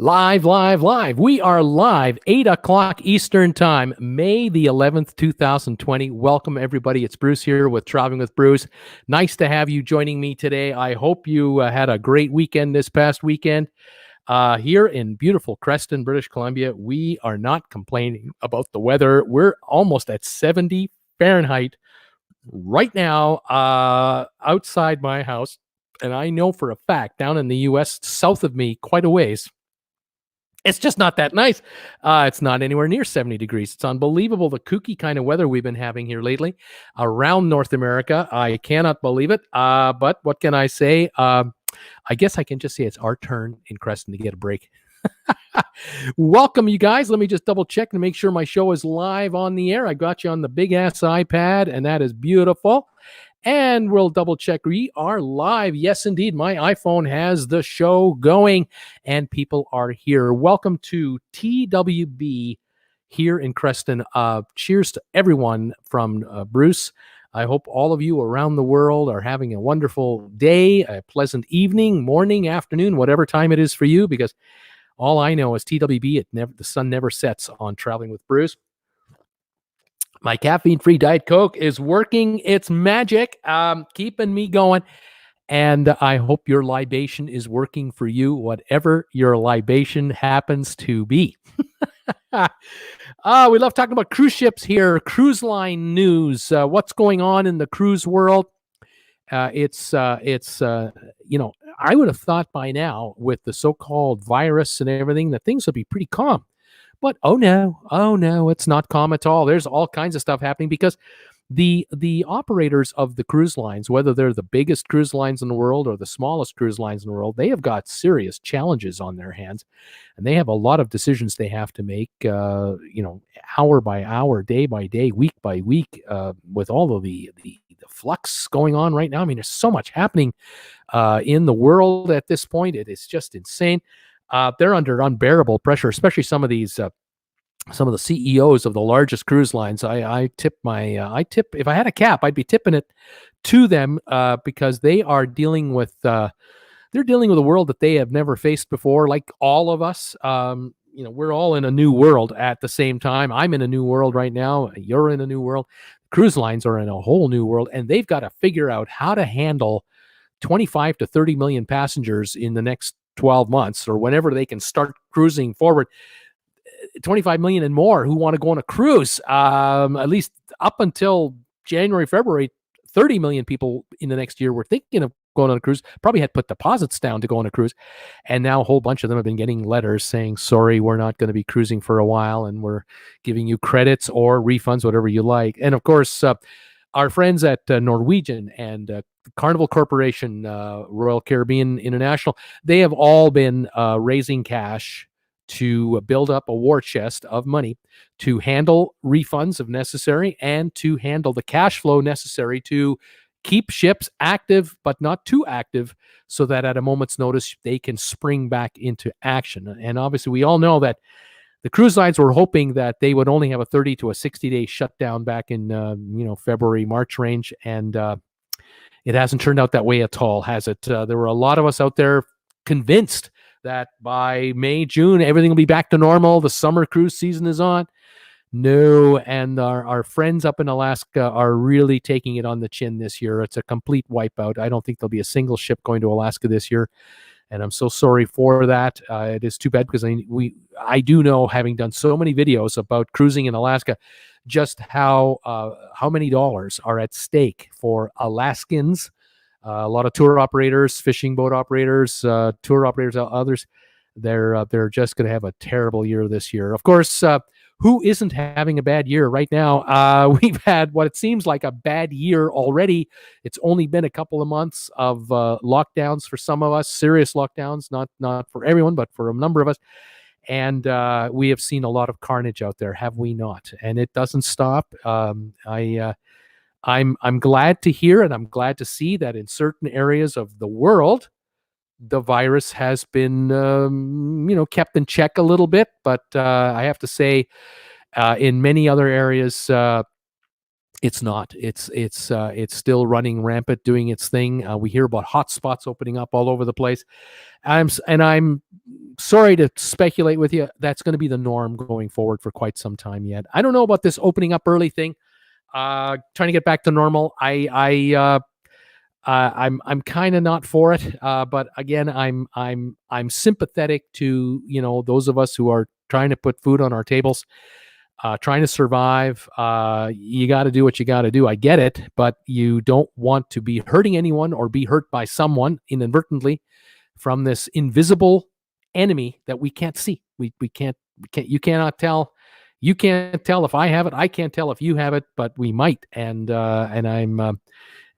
Live, live, live. We are live, 8 o'clock Eastern Time, May the 11th, 2020. Welcome, everybody. It's Bruce here with Traveling with Bruce. Nice to have you joining me today. I hope you had a great weekend this past weekend. Here in beautiful Creston, British Columbia, we are not complaining about the weather. We're almost at 70 Fahrenheit right now outside my house. And I know for a fact down in the U.S., south of me, quite a ways, it's just not that nice. It's not anywhere near 70 degrees. It's unbelievable, the kooky kind of weather we've been having here lately around North America. I cannot believe it. But what can I say? I guess I can just say it's our turn in Creston to get a break. Welcome, you guys. Let me just double check and make sure my show is live on the air. I got you on the big ass iPad, and that is beautiful. And we'll double check. We are live. Yes, indeed. My iPhone has the show going and people are here. Welcome to TWB here in Creston. Cheers to everyone from Bruce. I hope all of you around the world are having a wonderful day, a pleasant evening, morning, afternoon, whatever time it is for you, because all I know is TWB, the sun never sets on Traveling with Bruce. My caffeine-free Diet Coke is working its magic, keeping me going. And I hope your libation is working for you, whatever your libation happens to be. We love talking about cruise ships here, cruise line news, what's going on in the cruise world. I would have thought by now with the so-called virus and everything that things would be pretty calm. But oh no, it's not calm at all. There's all kinds of stuff happening because the operators of the cruise lines, whether they're the biggest cruise lines in the world or the smallest cruise lines in the world, they have got serious challenges on their hands, and they have a lot of decisions they have to make, hour by hour, day by day, week by week, with all of the flux going on right now. I mean, there's so much happening in the world at this point. It is just insane. They're under unbearable pressure, especially some of the CEOs of the largest cruise lines. I tip if I had a cap, I'd be tipping it to them because they are dealing with a world that they have never faced before, like all of us. We're all in a new world at the same time. I'm in a new world right now. You're in a new world. Cruise lines are in a whole new world, and they've got to figure out how to handle 25 to 30 million passengers in the next 12 months or whenever they can start cruising forward. 25 million and more who want to go on a cruise. At least up until January, February, 30 million people in the next year were thinking of going on a cruise, probably had put deposits down to go on a cruise. And now a whole bunch of them have been getting letters saying, sorry, we're not going to be cruising for a while, and we're giving you credits or refunds, whatever you like. And of course, our friends at Norwegian and Carnival Corporation, Royal Caribbean International, they have all been raising cash to build up a war chest of money to handle refunds if necessary and to handle the cash flow necessary to keep ships active but not too active, so that at a moment's notice they can spring back into action. And obviously we all know that the cruise lines were hoping that they would only have a 30 to a 60-day shutdown back in February, March range, and it hasn't turned out that way at all, has it? There were a lot of us out there convinced that by May, June, everything will be back to normal. The summer cruise season is on. No, and our friends up in Alaska are really taking it on the chin this year. It's a complete wipeout. I don't think there'll be a single ship going to Alaska this year, and I'm so sorry for that. It is too bad because I do know, having done so many videos about cruising in Alaska, just how many dollars are at stake for Alaskans. A lot of tour operators, fishing boat operators, tour operators, others, they're just going to have a terrible year this year. Of course, who isn't having a bad year right now? We've had what it seems like a bad year already. It's only been a couple of months of lockdowns for some of us, serious lockdowns, not for everyone, but for a number of us. And we have seen a lot of carnage out there, have we not? And it doesn't stop. I'm glad to hear, and I'm glad to see that in certain areas of the world, the virus has been, kept in check a little bit. But I have to say, in many other areas, it's not. It's still running rampant, doing its thing. We hear about hotspots opening up all over the place. I'm sorry to speculate with you. That's going to be the norm going forward for quite some time yet. I don't know about this opening up early thing. Trying to get back to normal. I'm kind of not for it. But again, I'm sympathetic to, those of us who are trying to put food on our tables, trying to survive. You got to do what you got to do. I get it, but you don't want to be hurting anyone or be hurt by someone inadvertently from this invisible enemy that we can't see. We can't, you cannot tell. You can't tell if I have it. I can't tell if you have it, but we might. And I'm,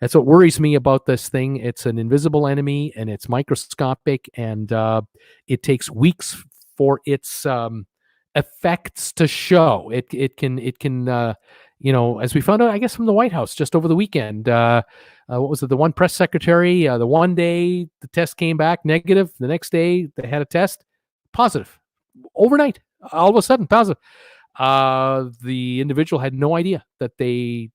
that's what worries me about this thing. It's an invisible enemy and it's microscopic, and it takes weeks for its effects to show. It can as we found out, I guess, from the White House just over the weekend. What was it? The one press secretary, the one day the test came back negative. The next day they had a test positive. Overnight, all of a sudden positive. The individual had no idea that they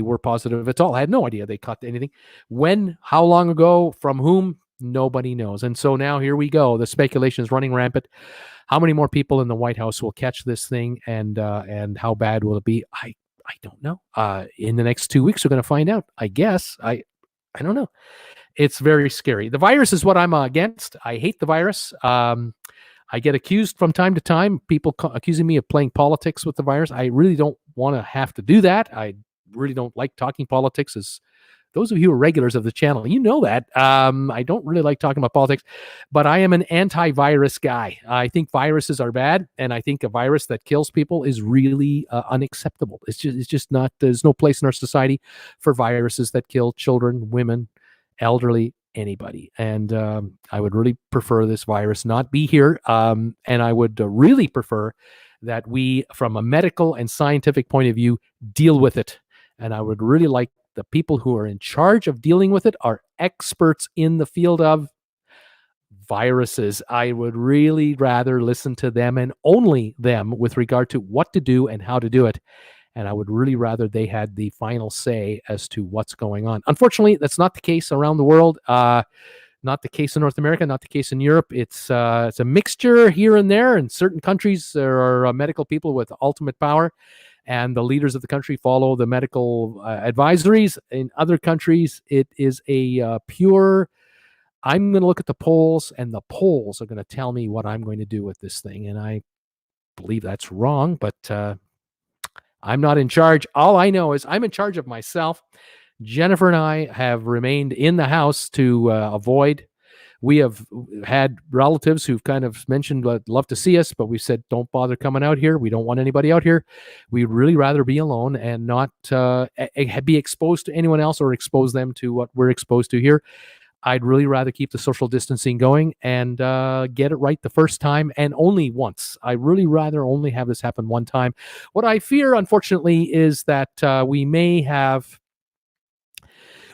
were positive at all. I had no idea they caught anything. When, how long ago, from whom, nobody knows. And so now here we go. The speculation is running rampant. How many more people in the White House will catch this thing, and how bad will it be? I don't know. In the next 2 weeks, we're going to find out. I guess. I don't know. It's very scary. The virus is what I'm against. I hate the virus. I get accused from time to time, people accusing me of playing politics with the virus. I really don't want to have to do that. I really don't like talking politics. As those of you who are regulars of the channel, you know that. I don't really like talking about politics, but I am an anti-virus guy. I think viruses are bad, and I think a virus that kills people is really unacceptable. It's just not. There's no place in our society for viruses that kill children, women, elderly, anybody. And I would really prefer this virus not be here. And I would really prefer that we, from a medical and scientific point of view, deal with it. And I would really like the people who are in charge of dealing with it are experts in the field of viruses. I would really rather listen to them, and only them, with regard to what to do and how to do it. And I would really rather they had the final say as to what's going on. Unfortunately, that's not the case around the world. Not the case in North America, not the case in Europe. It's a mixture here and there. In certain countries, there are medical people with ultimate power, and the leaders of the country follow the medical advisories. In other countries, it is a pure, I'm going to look at the polls, and the polls are going to tell me what I'm going to do with this thing. And I believe that's wrong, but I'm not in charge. All I know is I'm in charge of myself. Jennifer and I have remained in the house to avoid. We have had relatives who've kind of mentioned, love to see us, but we said, don't bother coming out here. We don't want anybody out here. We'd really rather be alone and not be exposed to anyone else or expose them to what we're exposed to here. I'd really rather keep the social distancing going and get it right the first time, and only once. I really rather only have this happen one time. What I fear, unfortunately, is that we may have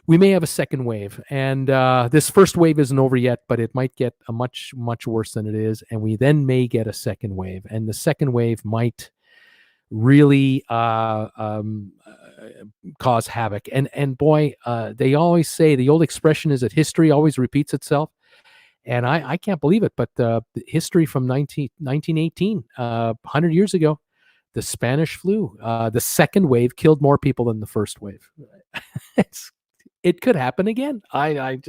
a second wave, and this first wave isn't over yet, but it might get a much, much worse than it is, and we then may get a second wave, and the second wave might really cause havoc. And boy, they always say, the old expression is that history always repeats itself, and I can't believe it, but the history from 1918, 100 years ago, the Spanish flu, the second wave killed more people than the first wave. It could happen again. I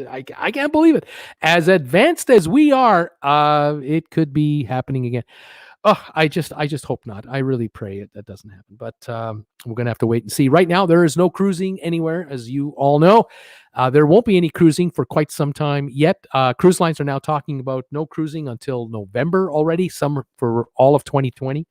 can't believe it. As advanced as we are, it could be happening again. Oh, I just hope not. I really pray that doesn't happen. But we're going to have to wait and see. Right now, there is no cruising anywhere, as you all know. There won't be any cruising for quite some time yet. Cruise lines are now talking about no cruising until November already, some for all of 2020.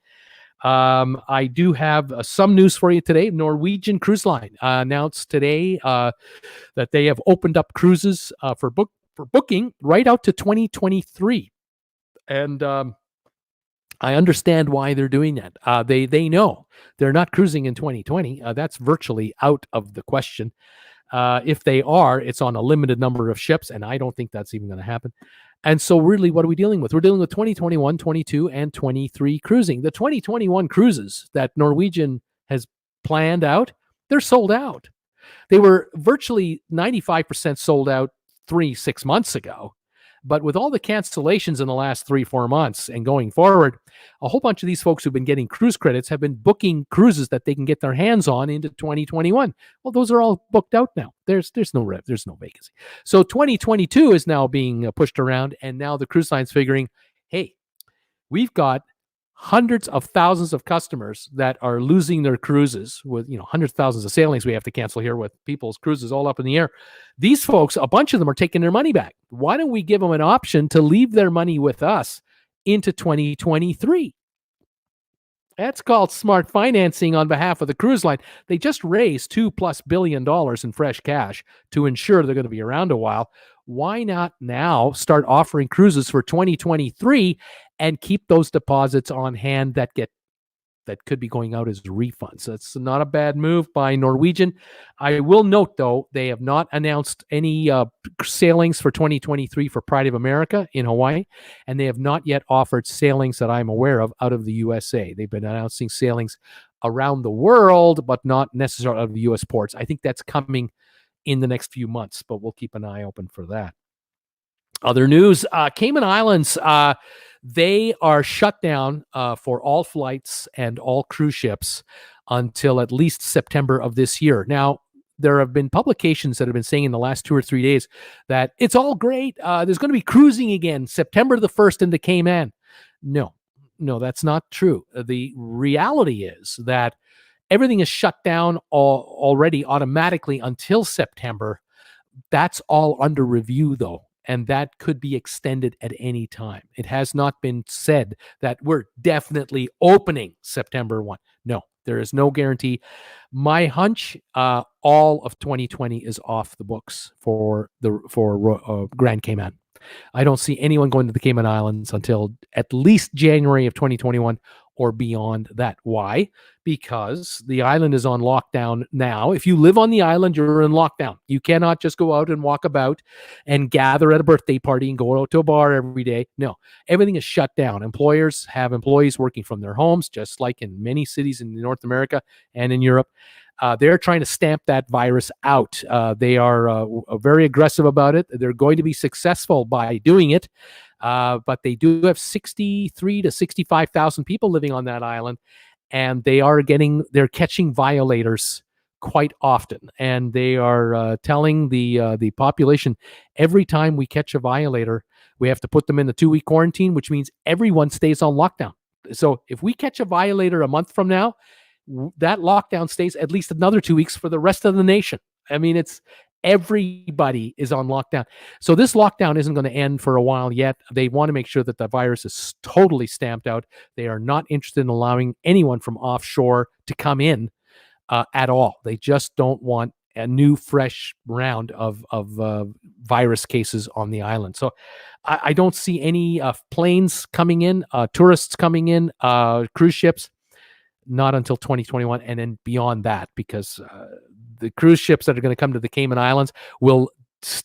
I do have some news for you today. Norwegian Cruise Line announced today that they have opened up cruises for booking right out to 2023. And I understand why they're doing that. They know they're not cruising in 2020. That's virtually out of the question. If they are, it's on a limited number of ships, and I don't think that's even going to happen. And so really, what are we dealing with? We're dealing with 2021, 22, and 23 cruising. The 2021 cruises that Norwegian has planned out, they're sold out. They were virtually 95% sold out 6 months ago. But with all the cancellations in the last 3-4 months and going forward, a whole bunch of these folks who've been getting cruise credits have been booking cruises that they can get their hands on into 2021. Well, those are all booked out now. There's no vacancy. So 2022 is now being pushed around, and now the cruise line's figuring, hey, we've got hundreds of thousands of customers that are losing their cruises with, hundreds of thousands of sailings we have to cancel here with people's cruises all up in the air. These folks, a bunch of them are taking their money back. Why don't we give them an option to leave their money with us into 2023? That's called smart financing on behalf of the cruise line. They just raised $2+ billion in fresh cash to ensure they're going to be around a while. Why not now start offering cruises for 2023 and keep those deposits on hand that could be going out as refunds? That's not a bad move by Norwegian. I will note, though, they have not announced any sailings for 2023 for Pride of America in Hawaii, and they have not yet offered sailings that I'm aware of out of the USA. They've been announcing sailings around the world, but not necessarily out of the U.S. ports. I think that's coming in the next few months, but we'll keep an eye open for that. Other news, Cayman Islands, they are shut down for all flights and all cruise ships until at least September of this year. Now, there have been publications that have been saying in the last 2 or 3 days that it's all great. There's going to be cruising again September the 1st into Cayman. No, that's not true. The reality is that everything is shut down already automatically until September. That's all under review, though, and that could be extended at any time. It has not been said that we're definitely opening September 1. No, there is no guarantee. My hunch, all of 2020 is off the books for Grand Cayman. I don't see anyone going to the Cayman Islands until at least January of 2021 or beyond that. Why? Because the island is on lockdown now. If you live on the island, you're in lockdown. You cannot just go out and walk about and gather at a birthday party and go out to a bar every day. No, everything is shut down. Employers have employees working from their homes, just like in many cities in North America and in Europe. They're trying to stamp that virus out. They are very aggressive about it. They're going to be successful by doing it. But they do have 63 to 65,000 people living on that island, and they're catching violators quite often. And they are telling the population, every time we catch a violator, we have to put them in the 2-week quarantine, which means everyone stays on lockdown. So if we catch a violator a month from now, that lockdown stays at least another 2 weeks for the rest of the nation. I mean, everybody is on lockdown. So this lockdown isn't going to end for a while yet. They want to make sure that the virus is totally stamped out. They are not interested in allowing anyone from offshore to come in at all. They just don't want a new, fresh round of virus cases on the island. So I don't see any planes coming in, tourists coming in, cruise ships, not until 2021 and then beyond that, because the cruise ships that are going to come to the Cayman Islands will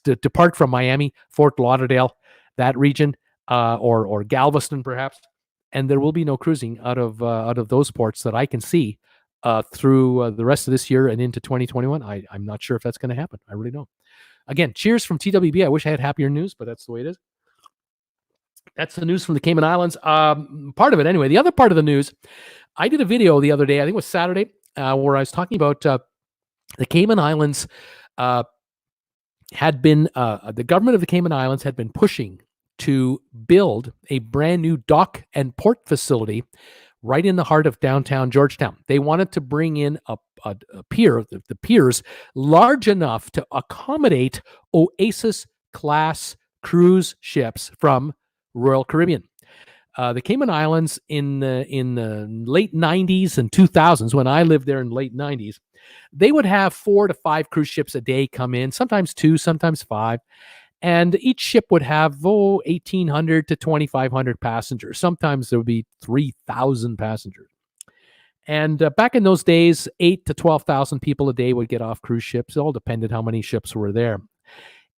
depart from Miami, Fort Lauderdale, that region, or Galveston perhaps, and there will be no cruising out of those ports that I can see through the rest of this year and into 2021. I'm not sure if that's going to happen. I really don't. Again, cheers from TWB. I wish I had happier news, but that's the way it is. That's the news from the Cayman Islands. Part of it anyway. The other part of the news, I did a video the other day, I think it was Saturday, where I was talking about the Cayman Islands the government of the Cayman Islands had been pushing to build a brand new dock and port facility right in the heart of downtown Georgetown. They wanted to bring in a pier, the piers, large enough to accommodate Oasis-class cruise ships from Royal Caribbean. The Cayman Islands in the late 90s and 2000s, when I lived there in the late 90s, they would have 4 to 5 cruise ships a day come in, sometimes 2, sometimes 5. And each ship would have 1,800 to 2,500 passengers. Sometimes there would be 3,000 passengers. And back in those days, 8 to 12,000 people a day would get off cruise ships. It all depended how many ships were there.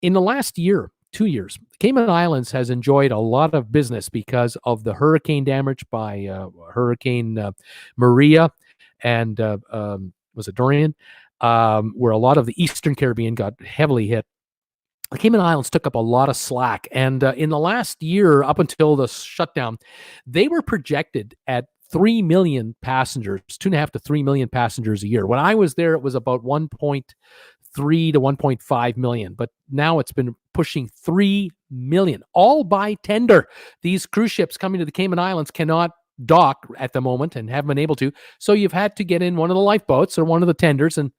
In the last 2 years, Cayman Islands has enjoyed a lot of business because of the hurricane damage by Hurricane Maria and was it Dorian, where a lot of the Eastern Caribbean got heavily hit. the Cayman Islands took up a lot of slack. And in the last year, up until the shutdown, they were projected at 3 million passengers, 2.5 to 3 million passengers a year. When I was there, it was about 1.3 to 1.5 million, but now it's been pushing 3 million, all by tender. These cruise ships coming to the Cayman Islands cannot dock at the moment and haven't been able to. So you've had to get in one of the lifeboats or one of the tenders and,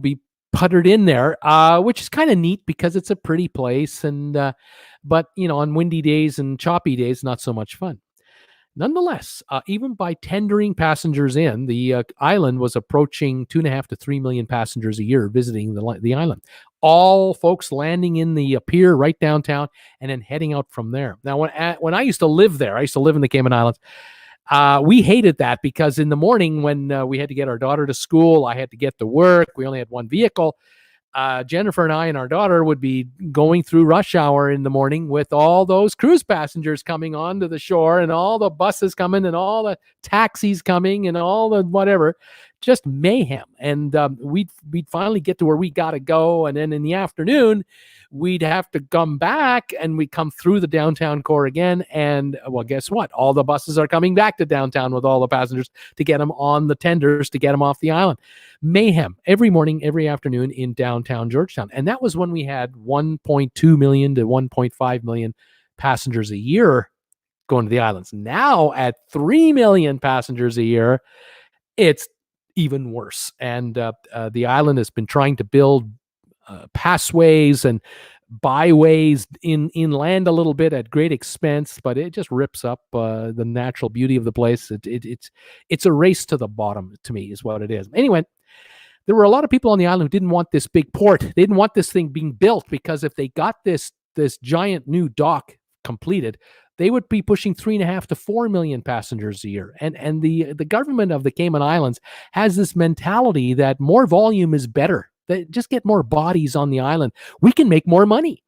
be puttered in there, which is kind of neat because it's a pretty place. But on windy days and choppy days, not so much fun. Nonetheless, even by tendering passengers in, the island was approaching 2.5 to 3 million passengers a year visiting the island. All folks landing in the pier right downtown and then heading out from there. Now, when I used to live there, I used to live in the Cayman Islands. We hated that because in the morning when we had to get our daughter to school, I had to get to work. We only had one vehicle. Jennifer and I and our daughter would be going through rush hour in the morning with all those cruise passengers coming onto the shore and all the buses coming and all the taxis coming and all the whatever, just mayhem. And we'd finally get to where we got to go. And then in the afternoon, we'd have to come back and we'd come through the downtown core again. And well, guess what? All the buses are coming back to downtown with all the passengers to get them on the tenders to get them off the island. Mayhem every morning, every afternoon in downtown Georgetown. And that was when we had 1.2 million to 1.5 million passengers a year going to the islands. Now at 3 million passengers a year, it's even worse. And the island has been trying to build passways and byways inland a little bit at great expense, but it just rips up the natural beauty of the place. It's a race to the bottom, to me, is what it is. Anyway, there were a lot of people on the island who didn't want this big port. They didn't want this thing being built because if they got this giant new dock completed, they would be pushing 3.5 to 4 million passengers a year. And the government of the Cayman Islands has this mentality that more volume is better. They just get more bodies on the island. We can make more money.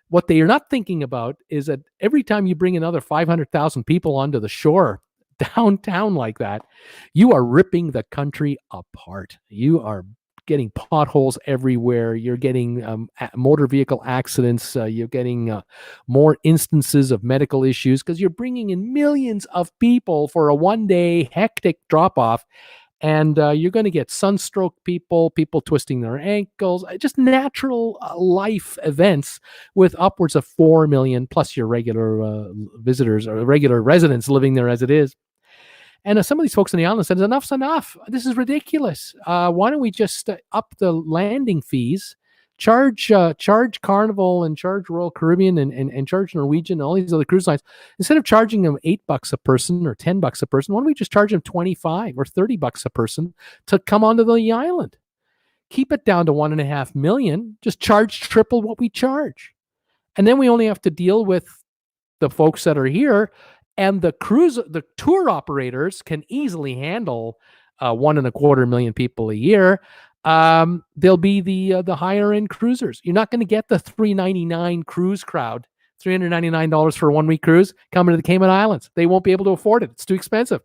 What they are not thinking about is that every time you bring another 500,000 people onto the shore downtown like that, you are ripping the country apart. You are getting potholes everywhere. You're getting motor vehicle accidents. You're getting more instances of medical issues because you're bringing in millions of people for a one-day hectic drop-off. And you're going to get sunstroke people twisting their ankles, just natural life events with upwards of 4 million plus your regular visitors or regular residents living there as it is. And some of these folks on the island said, enough's enough. This is ridiculous. Why don't we just up the landing fees, charge Carnival and charge Royal Caribbean and charge Norwegian and all these other cruise lines. Instead of charging them $8 a person or $10 a person, why don't we just charge them $25 or $30 a person to come onto the island? Keep it down to 1.5 million. Just charge triple what we charge. And then we only have to deal with the folks that are here. And the tour operators can easily handle 1.25 million people a year. They'll be the higher end cruisers. You're not going to get the $399 cruise crowd, $399 for a 1 week cruise coming to the Cayman Islands. They won't be able to afford it. It's too expensive.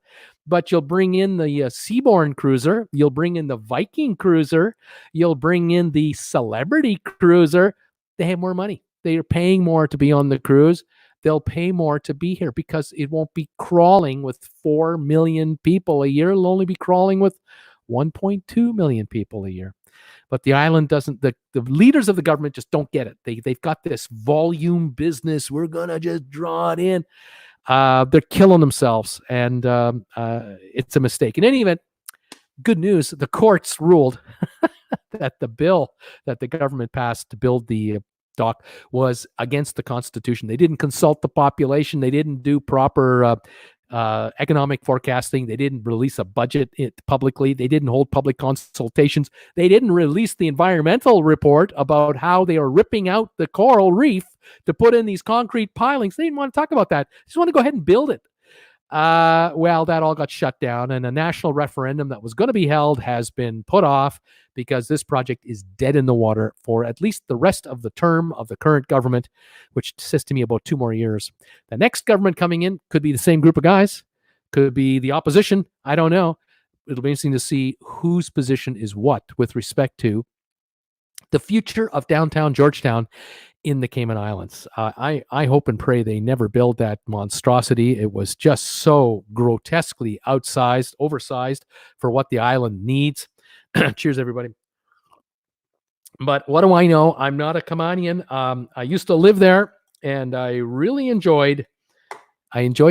But you'll bring in the Seabourn cruiser. You'll bring in the Viking cruiser. You'll bring in the Celebrity cruiser. They have more money. They are paying more to be on the cruise. They'll pay more to be here because it won't be crawling with 4 million people a year. It'll only be crawling with 1.2 million people a year. But the island doesn't, the leaders of the government just don't get it. They've got this volume business. We're going to just draw it in. They're killing themselves, and it's a mistake. In any event, good news, the courts ruled that the bill that the government passed to build the dock was against the Constitution. They didn't consult the population. They didn't do proper economic forecasting. They didn't release a budget publicly. They didn't hold public consultations. They didn't release the environmental report about how they are ripping out the coral reef to put in these concrete pilings. They didn't want to talk about that. They just want to go ahead and build it. Well, that all got shut down, and a national referendum that was going to be held has been put off because this project is dead in the water for at least the rest of the term of the current government, which says to me about 2 more years. The next government coming in could be the same group of guys, could be the opposition. I don't know. It'll be interesting to see whose position is what with respect to the future of downtown Georgetown in the Cayman Islands. I hope and pray they never build that monstrosity. It was just so grotesquely oversized for what the island needs. Cheers, everybody. But what do I know? I'm not a Caymanian. I used to live there, and I really enjoyed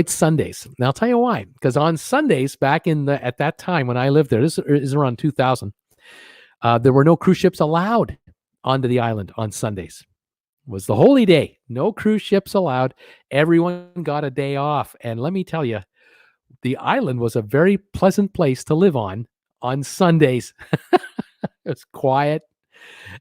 Sundays. And I'll tell you why. Because on Sundays, at that time when I lived there, this is around 2000, there were no cruise ships allowed onto the island on Sundays. It was the holy day. No cruise ships allowed. Everyone got a day off. And let me tell you, the island was a very pleasant place to live on Sundays. It was quiet.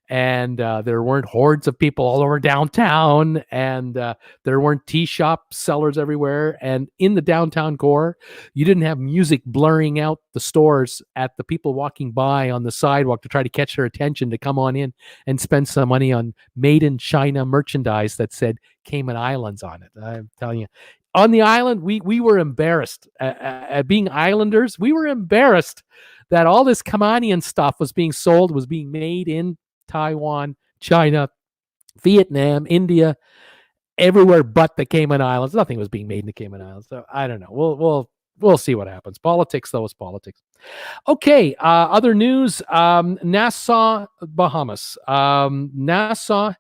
And there weren't hordes of people all over downtown, and there weren't tea shop sellers everywhere. And in the downtown core, you didn't have music blurring out the stores at the people walking by on the sidewalk to try to catch their attention to come on in and spend some money on made in China merchandise that said Cayman Islands on it. I'm telling you, on the island, we were embarrassed. At being islanders, we were embarrassed that all this Caymanian stuff was being made in Taiwan, China, Vietnam, India, everywhere but the Cayman Islands. Nothing was being made in the Cayman Islands. So I don't know. We'll see what happens. Politics, though, is politics. Okay. Other news. Nassau, Bahamas. Nassau.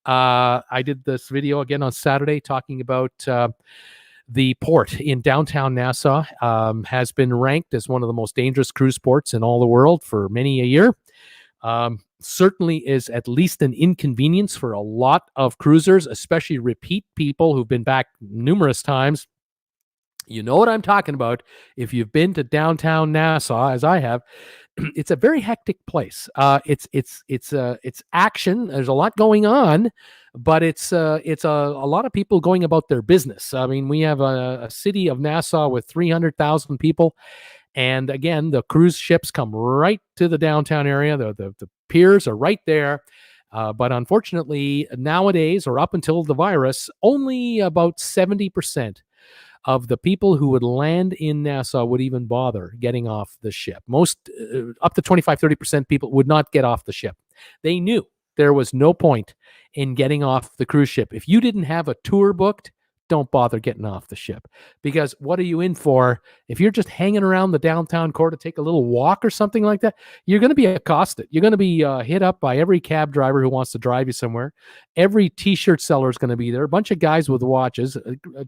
I did this video again on Saturday talking about the port in downtown Nassau. Has been ranked as one of the most dangerous cruise ports in all the world for many a year. Certainly is at least an inconvenience for a lot of cruisers, especially repeat people who've been back numerous times. You know what I'm talking about. If you've been to downtown Nassau, as I have, it's a very hectic place. It's action. There's a lot going on, but it's a lot of people going about their business. I mean, we have a city of Nassau with 300,000 people. And again, the cruise ships come right to the downtown area. The piers are right there. But unfortunately, nowadays, or up until the virus, only about 70% of the people who would land in Nassau would even bother getting off the ship. Most, up to 25-30% people would not get off the ship. They knew there was no point in getting off the cruise ship. If you didn't have a tour booked, don't bother getting off the ship, because what are you in for? If you're just hanging around the downtown core to take a little walk or something like that, you're going to be accosted. You're going to be hit up by every cab driver who wants to drive you somewhere. Every T-shirt seller is going to be there. A bunch of guys with watches,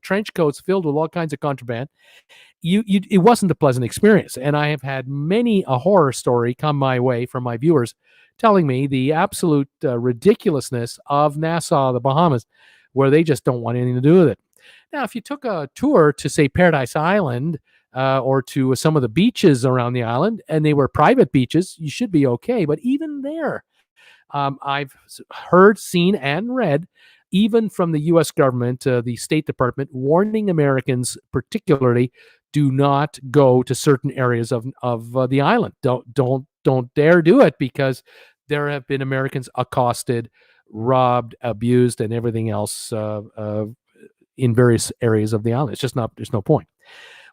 trench coats filled with all kinds of contraband. It wasn't a pleasant experience. And I have had many a horror story come my way from my viewers telling me the absolute ridiculousness of Nassau, the Bahamas, where they just don't want anything to do with it. Now, if you took a tour to, say, Paradise Island or to some of the beaches around the island, and they were private beaches, you should be okay. But even there, I've heard, seen, and read, even from the U.S. government, the State Department, warning Americans particularly, do not go to certain areas of the island. Don't dare do it, because there have been Americans accosted, robbed, abused, and everything else in various areas of the island. It's just not, there's no point.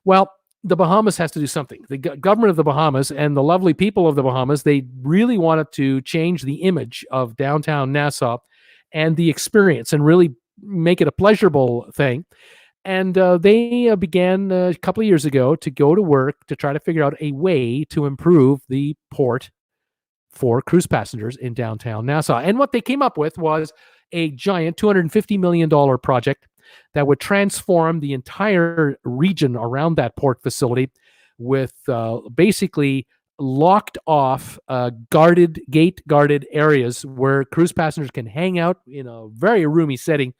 Well, the Bahamas has to do something. The government of the Bahamas and the lovely people of the Bahamas, they really wanted to change the image of downtown Nassau and the experience and really make it a pleasurable thing. And they began a couple of years ago to go to work to try to figure out a way to improve the port for cruise passengers in downtown Nassau. And what they came up with was a giant $250 million project that would transform the entire region around that port facility with basically locked off gate-guarded areas where cruise passengers can hang out in a very roomy setting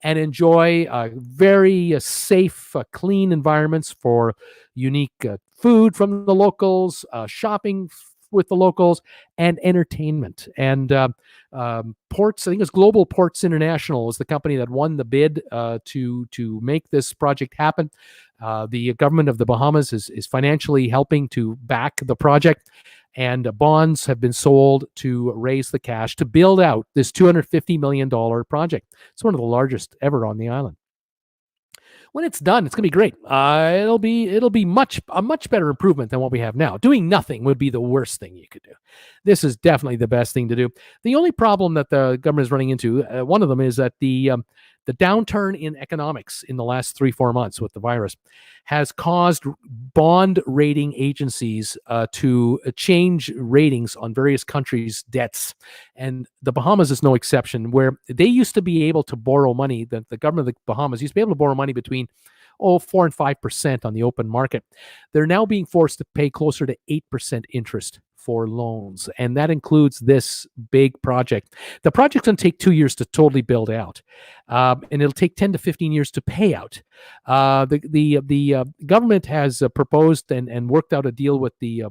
and enjoy very safe, clean environments for unique food from the locals, shopping with the locals, and entertainment. And Ports, I think it's Global Ports International is the company that won the bid to make this project happen. The government of the Bahamas is financially helping to back the project, and bonds have been sold to raise the cash to build out this $250 million project. It's one of the largest ever on the island. When it's done, it's gonna be great. It'll be a much better improvement than what we have now. Doing nothing would be the worst thing you could do. This is definitely the best thing to do. The only problem that the government is running into, one of them, is that the downturn in economics in the last 3-4 months with the virus has caused bond rating agencies to change ratings on various countries' debts, and the Bahamas is no exception. Where they used to be able to borrow money, that the government of the Bahamas used to be able to borrow money between 4 and 5% on the open market. They're now being forced to pay closer to 8% interest for loans, and that includes this big project. The project's going to take 2 years to totally build out, and it'll take 10 to 15 years to pay out. The government has proposed and worked out a deal with the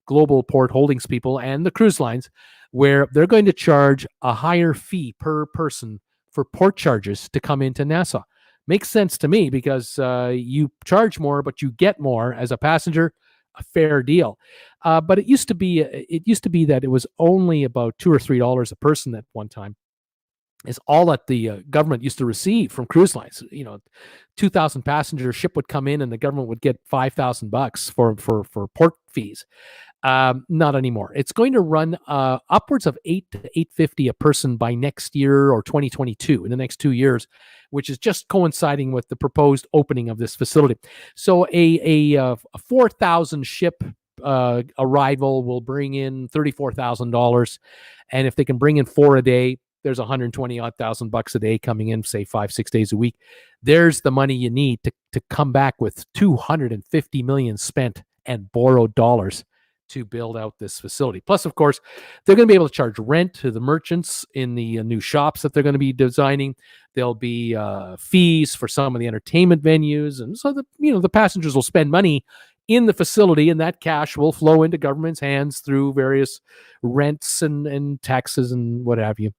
global port holdings people and the cruise lines, where they're going to charge a higher fee per person for port charges to come into Nassau. Makes sense to me, because you charge more, but you get more as a passenger. A fair deal. But it used to be that it was only about $2 or $3 a person at one time, is all that the government used to receive from cruise lines. 2,000 passenger ship would come in, and the government would get $5,000 for port fees. Not anymore. It's going to run upwards of $8 to $8.50 a person by next year, or 2022, in the next 2 years, which is just coinciding with the proposed opening of this facility. So a 4,000 ship arrival will bring in $34,000, and if they can bring in 4 a day, there's $120,000 a day coming in, say 5-6 days a week. There's the money you need to come back with $250 million spent and borrowed dollars to build out this facility. Plus, of course, they're going to be able to charge rent to the merchants in the new shops that they're going to be designing. There'll be fees for some of the entertainment venues, and so the passengers will spend money in the facility, and that cash will flow into government's hands through various rents and taxes and what have you.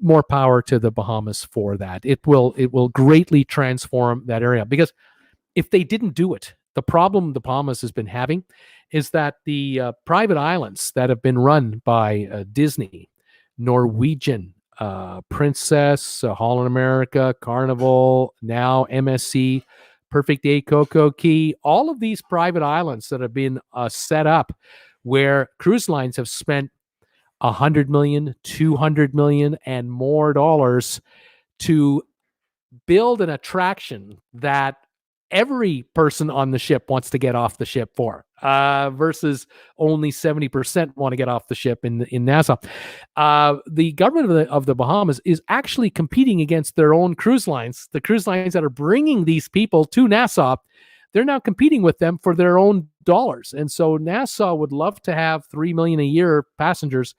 More power to the Bahamas for that. It will greatly transform that area, because if they didn't do it, the problem the Bahamas has been having is that the private islands that have been run by Disney, Norwegian, Princess, Holland America, Carnival, now MSC, Perfect Day, Coco Key, all of these private islands that have been set up where cruise lines have spent $100 million, $200 million, and more dollars to build an attraction that every person on the ship wants to get off the ship for, versus only 70% want to get off the ship in Nassau. The government of the Bahamas is actually competing against their own cruise lines. The cruise lines that are bringing these people to Nassau, they're now competing with them for their own dollars. And so Nassau would love to have 3 million a year passengers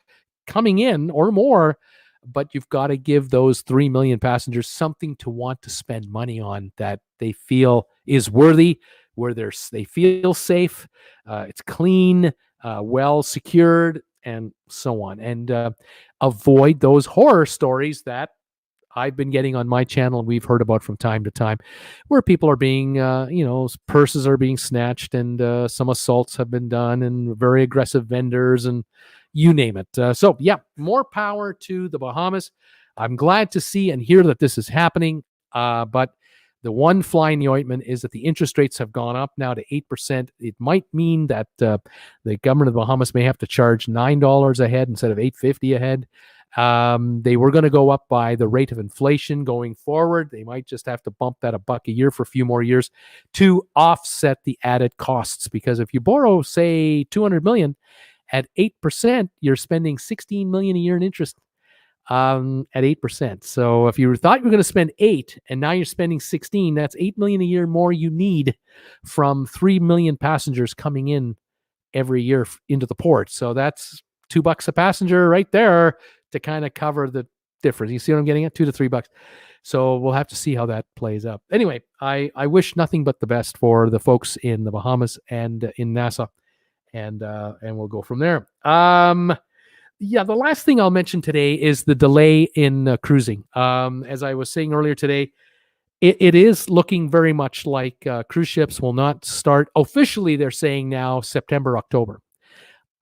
coming in or more, but you've got to give those 3 million passengers something to want to spend money on that they feel is worthy, where they feel safe, it's clean, well secured, and so on. And avoid those horror stories that I've been getting on my channel and we've heard about from time to time, where people are being, purses are being snatched, and some assaults have been done, and very aggressive vendors, and you name it. So yeah, more power to the Bahamas. I'm glad to see and hear that this is happening. But the one fly in the ointment is that the interest rates have gone up now to 8%. It might mean that the government of the Bahamas may have to charge $9 a head instead of $8.50 a head. They were going to go up by the rate of inflation going forward. They might just have to bump that $1 a year for a few more years to offset the added costs. Because if you borrow, say, $200 million at 8%, you're spending $16 million a year in interest at 8%. So if you thought you were going to spend 8 and now you're spending 16, that's $8 million a year more you need from 3 million passengers coming in every year into the port. So that's $2 a passenger right there to kind of cover the difference. You see what I'm getting at? $2 to $3. So we'll have to see how that plays out. Anyway, I wish nothing but the best for the folks in the Bahamas and in Nassau, and we'll go from there. Yeah, the last thing I'll mention today is the delay in cruising. As I was saying earlier today, it is looking very much like cruise ships will not start. Officially, they're saying now September, October.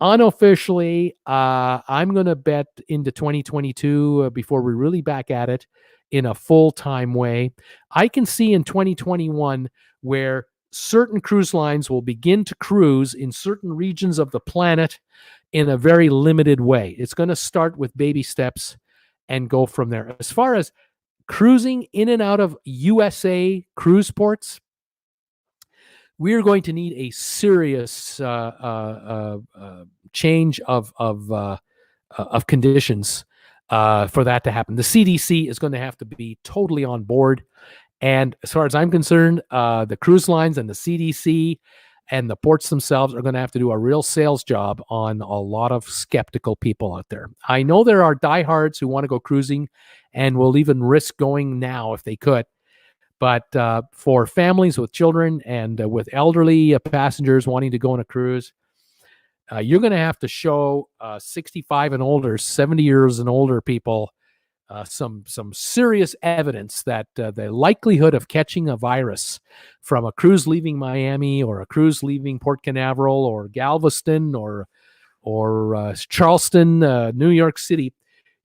Unofficially, I'm going to bet into 2022 before we're really back at it. in a full-time way. I can see in 2021 where certain cruise lines will begin to cruise in certain regions of the planet in a very limited way. It's going to start with baby steps and go from there. As far as cruising in and out of USA cruise ports, we're going to need a serious change of conditions for that to happen. The CDC is going to have to be totally on board. And as far as I'm concerned, the cruise lines and the CDC and the ports themselves are going to have to do a real sales job on a lot of skeptical people out there. I know there are diehards who want to go cruising and will even risk going now if they could. But for families with children and with elderly passengers wanting to go on a cruise, you're going to have to show 65 and older, 70 years and older people some serious evidence that the likelihood of catching a virus from a cruise leaving Miami or a cruise leaving Port Canaveral or Galveston or Charleston, New York City,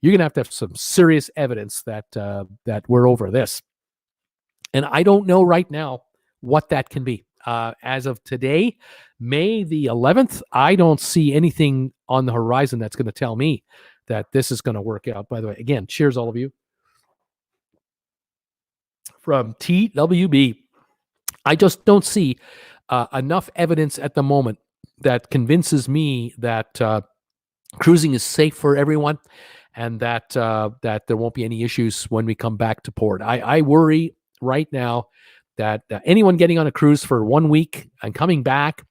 you're going to have some serious evidence that we're over this. And I don't know right now what that can be. As of today, May the 11th, I don't see anything on the horizon that's going to tell me that this is going to work out. By the way, again, cheers all of you. From TWB, I just don't see enough evidence at the moment that convinces me that cruising is safe for everyone and that there won't be any issues when we come back to port. I worry right now that anyone getting on a cruise for 1 week and coming back,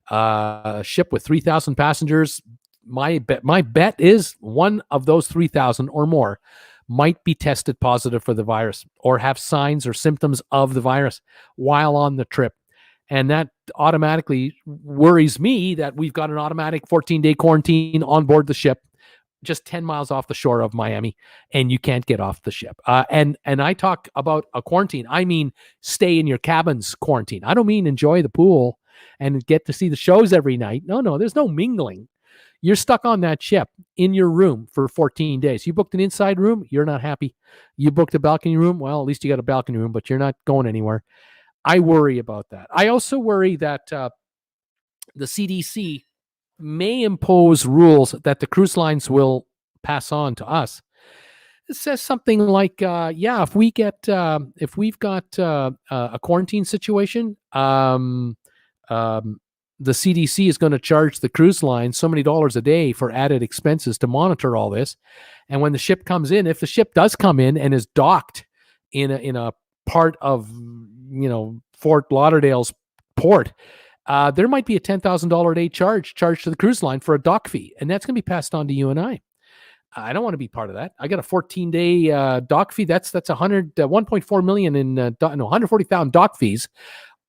a ship with 3,000 passengers, my bet is one of those 3,000 or more might be tested positive for the virus or have signs or symptoms of the virus while on the trip. And that automatically worries me that we've got an automatic 14-day quarantine on board the ship just 10 miles off the shore of Miami, and you can't get off the ship. And I talk about a quarantine. I mean, stay in your cabins quarantine. I don't mean enjoy the pool and get to see the shows every night. No, there's no mingling. You're stuck on that ship in your room for 14 days. You booked an inside room, you're not happy. You booked a balcony room, well, at least you got a balcony room, but you're not going anywhere. I worry about that. I also worry that the CDC may impose rules that the cruise lines will pass on to us. It says something like, if we've got a quarantine situation, the CDC is going to charge the cruise line so many dollars a day for added expenses to monitor all this. And when the ship comes in, if the ship does come in and is docked in a part of, Fort Lauderdale's port, there might be a $10,000 a day charge to the cruise line for a dock fee. And that's going to be passed on to you and I. I don't want to be part of that. I got a 14-day dock fee. That's 1.4 million in 140,000 dock fees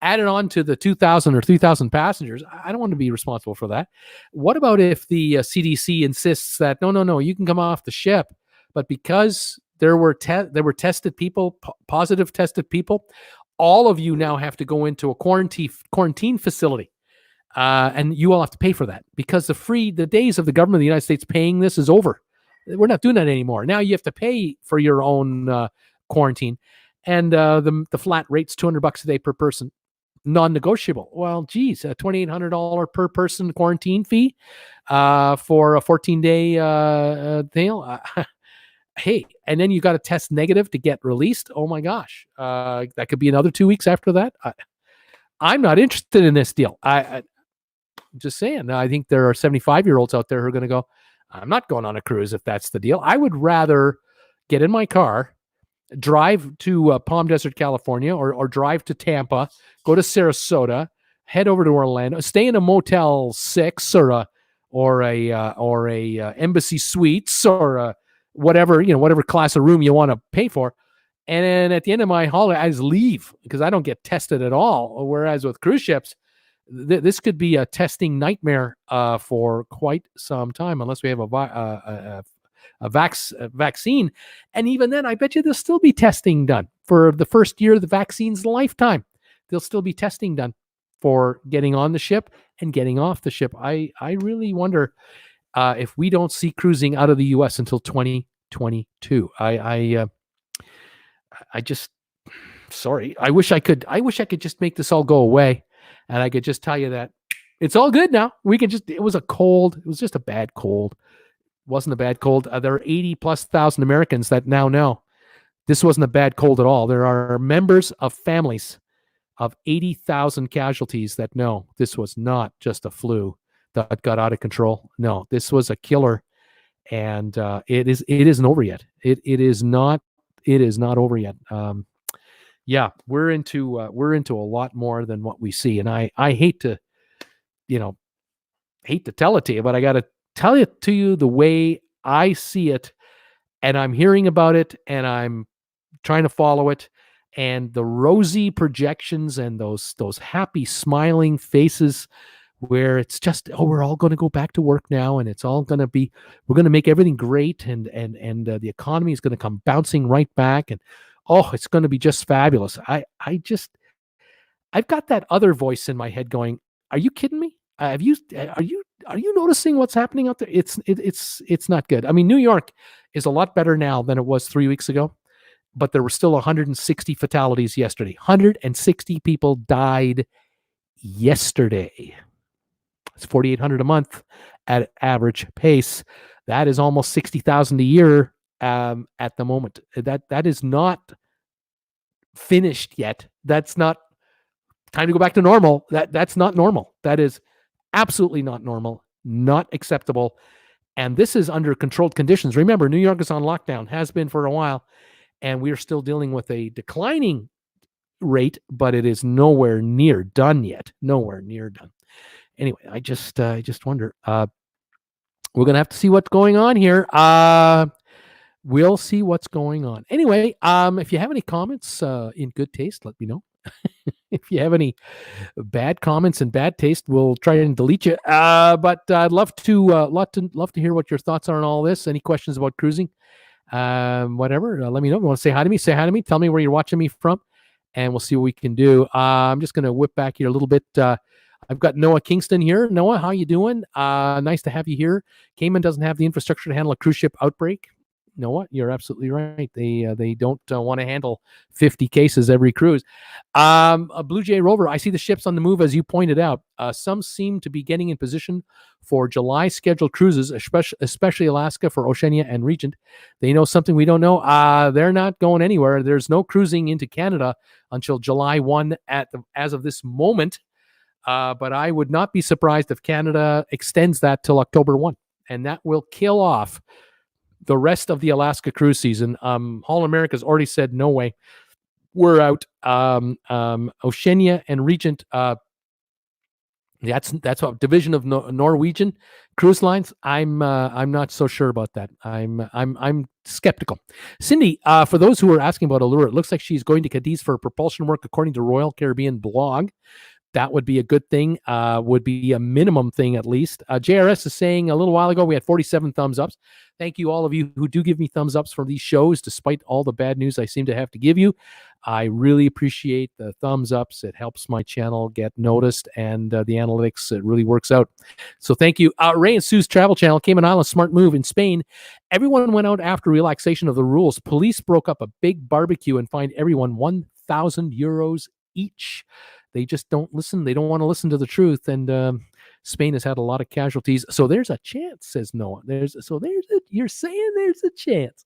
added on to the 2,000 or 3,000 passengers. I don't want to be responsible for that. What about if the CDC insists that no, you can come off the ship, but because there were tested people, positive tested people, all of you now have to go into a quarantine facility, and you all have to pay for that because the days of the government of the United States paying this is over. We're not doing that anymore. Now you have to pay for your own quarantine, and the flat rate's $200 a day per person, non-negotiable. Well, geez, a $2,800 per person quarantine fee for a 14-day deal. Hey, and then you got to test negative to get released. Oh my gosh, that could be another 2 weeks after that. I'm not interested in this deal. I'm just saying. I think there are 75-year-olds out there who are going to go, I'm not going on a cruise if that's the deal. I would rather get in my car, drive to Palm Desert, California, or drive to Tampa, go to Sarasota, head over to Orlando, stay in a Motel 6 or a Embassy Suites or whatever class of room you want to pay for. And then at the end of my holiday, I just leave because I don't get tested at all. Whereas with cruise ships, this could be a testing nightmare for quite some time, unless we have a vaccine. And even then, I bet you there'll still be testing done for the first year of the vaccine's lifetime. There'll still be testing done for getting on the ship and getting off the ship. I really wonder if we don't see cruising out of the U.S. until 2022. I just, sorry. I wish I could just make this all go away, and I could just tell you that it's all good now. We can just. It was a cold. It was just a bad cold. It wasn't a bad cold. There are 80,000+ Americans that now know this wasn't a bad cold at all. There are members of families of 80,000 casualties that know this was not just a flu that got out of control. No, this was a killer, and it isn't over yet. It is not over yet. Yeah, we're into a lot more than what we see, and I hate to tell it to you, but I got to tell it to you the way I see it, and I'm hearing about it, and I'm trying to follow it, and the rosy projections and those happy smiling faces where it's just, oh, we're all going to go back to work now, and it's all going to be, we're going to make everything great, and the economy is going to come bouncing right back, and oh, it's going to be just fabulous. I've got that other voice in my head going, are you kidding me? Are you noticing what's happening out there? It's not good. I mean, New York is a lot better now than it was 3 weeks ago, but there were still 160 fatalities yesterday. 160 people died yesterday. It's 4,800 a month at average pace. That is almost 60,000 a year at the moment. That is not finished yet. That's not time to go back to normal. That's not normal. That is absolutely not normal, not acceptable. And this is under controlled conditions. Remember, New York is on lockdown, has been for a while, and we are still dealing with a declining rate, but it is nowhere near done yet. Nowhere near done. Anyway, I just wonder. We're gonna have to see what's going on here. We'll see what's going on. Anyway, if you have any comments in good taste, let me know. If you have any bad comments and bad taste, we'll try and delete you. But I'd love to hear what your thoughts are on all this. Any questions about cruising? Whatever. Let me know. If you want to say hi to me? Say hi to me. Tell me where you're watching me from, and we'll see what we can do. I'm just going to whip back here a little bit. I've got Noah Kingston here. Noah, how you doing? Nice to have you here. Cayman doesn't have the infrastructure to handle a cruise ship outbreak. Noah, you're absolutely right. They don't want to handle 50 cases every cruise. A Blue Jay Rover, I see the ships on the move, as you pointed out. Some seem to be getting in position for July scheduled cruises, especially Alaska for Oceania and Regent. They know something we don't know. They're not going anywhere. There's no cruising into Canada until July 1 as of this moment. But I would not be surprised if Canada extends that till October 1, and that will kill off the rest of the Alaska cruise season. Holland America's already said, no way, we're out. Oceania and Regent, that's a division of Norwegian cruise lines. I'm not so sure about that. I'm skeptical. Cindy, for those who are asking about Allure, it looks like she's going to Cadiz for propulsion work, according to Royal Caribbean blog. That would be a good thing, would be a minimum thing at least. JRS is saying a little while ago we had 47 thumbs ups. Thank you, all of you who do give me thumbs ups for these shows, despite all the bad news I seem to have to give you. I really appreciate the thumbs ups. It helps my channel get noticed, and the analytics, it really works out. So thank you. Ray and Sue's Travel Channel, Cayman Islands, smart move in Spain. Everyone went out after relaxation of the rules. Police broke up a big barbecue and fined everyone 1,000 euros each. They just don't listen. They don't want to listen to the truth. And Spain has had a lot of casualties. So there's a chance, says Noah. You're saying there's a chance.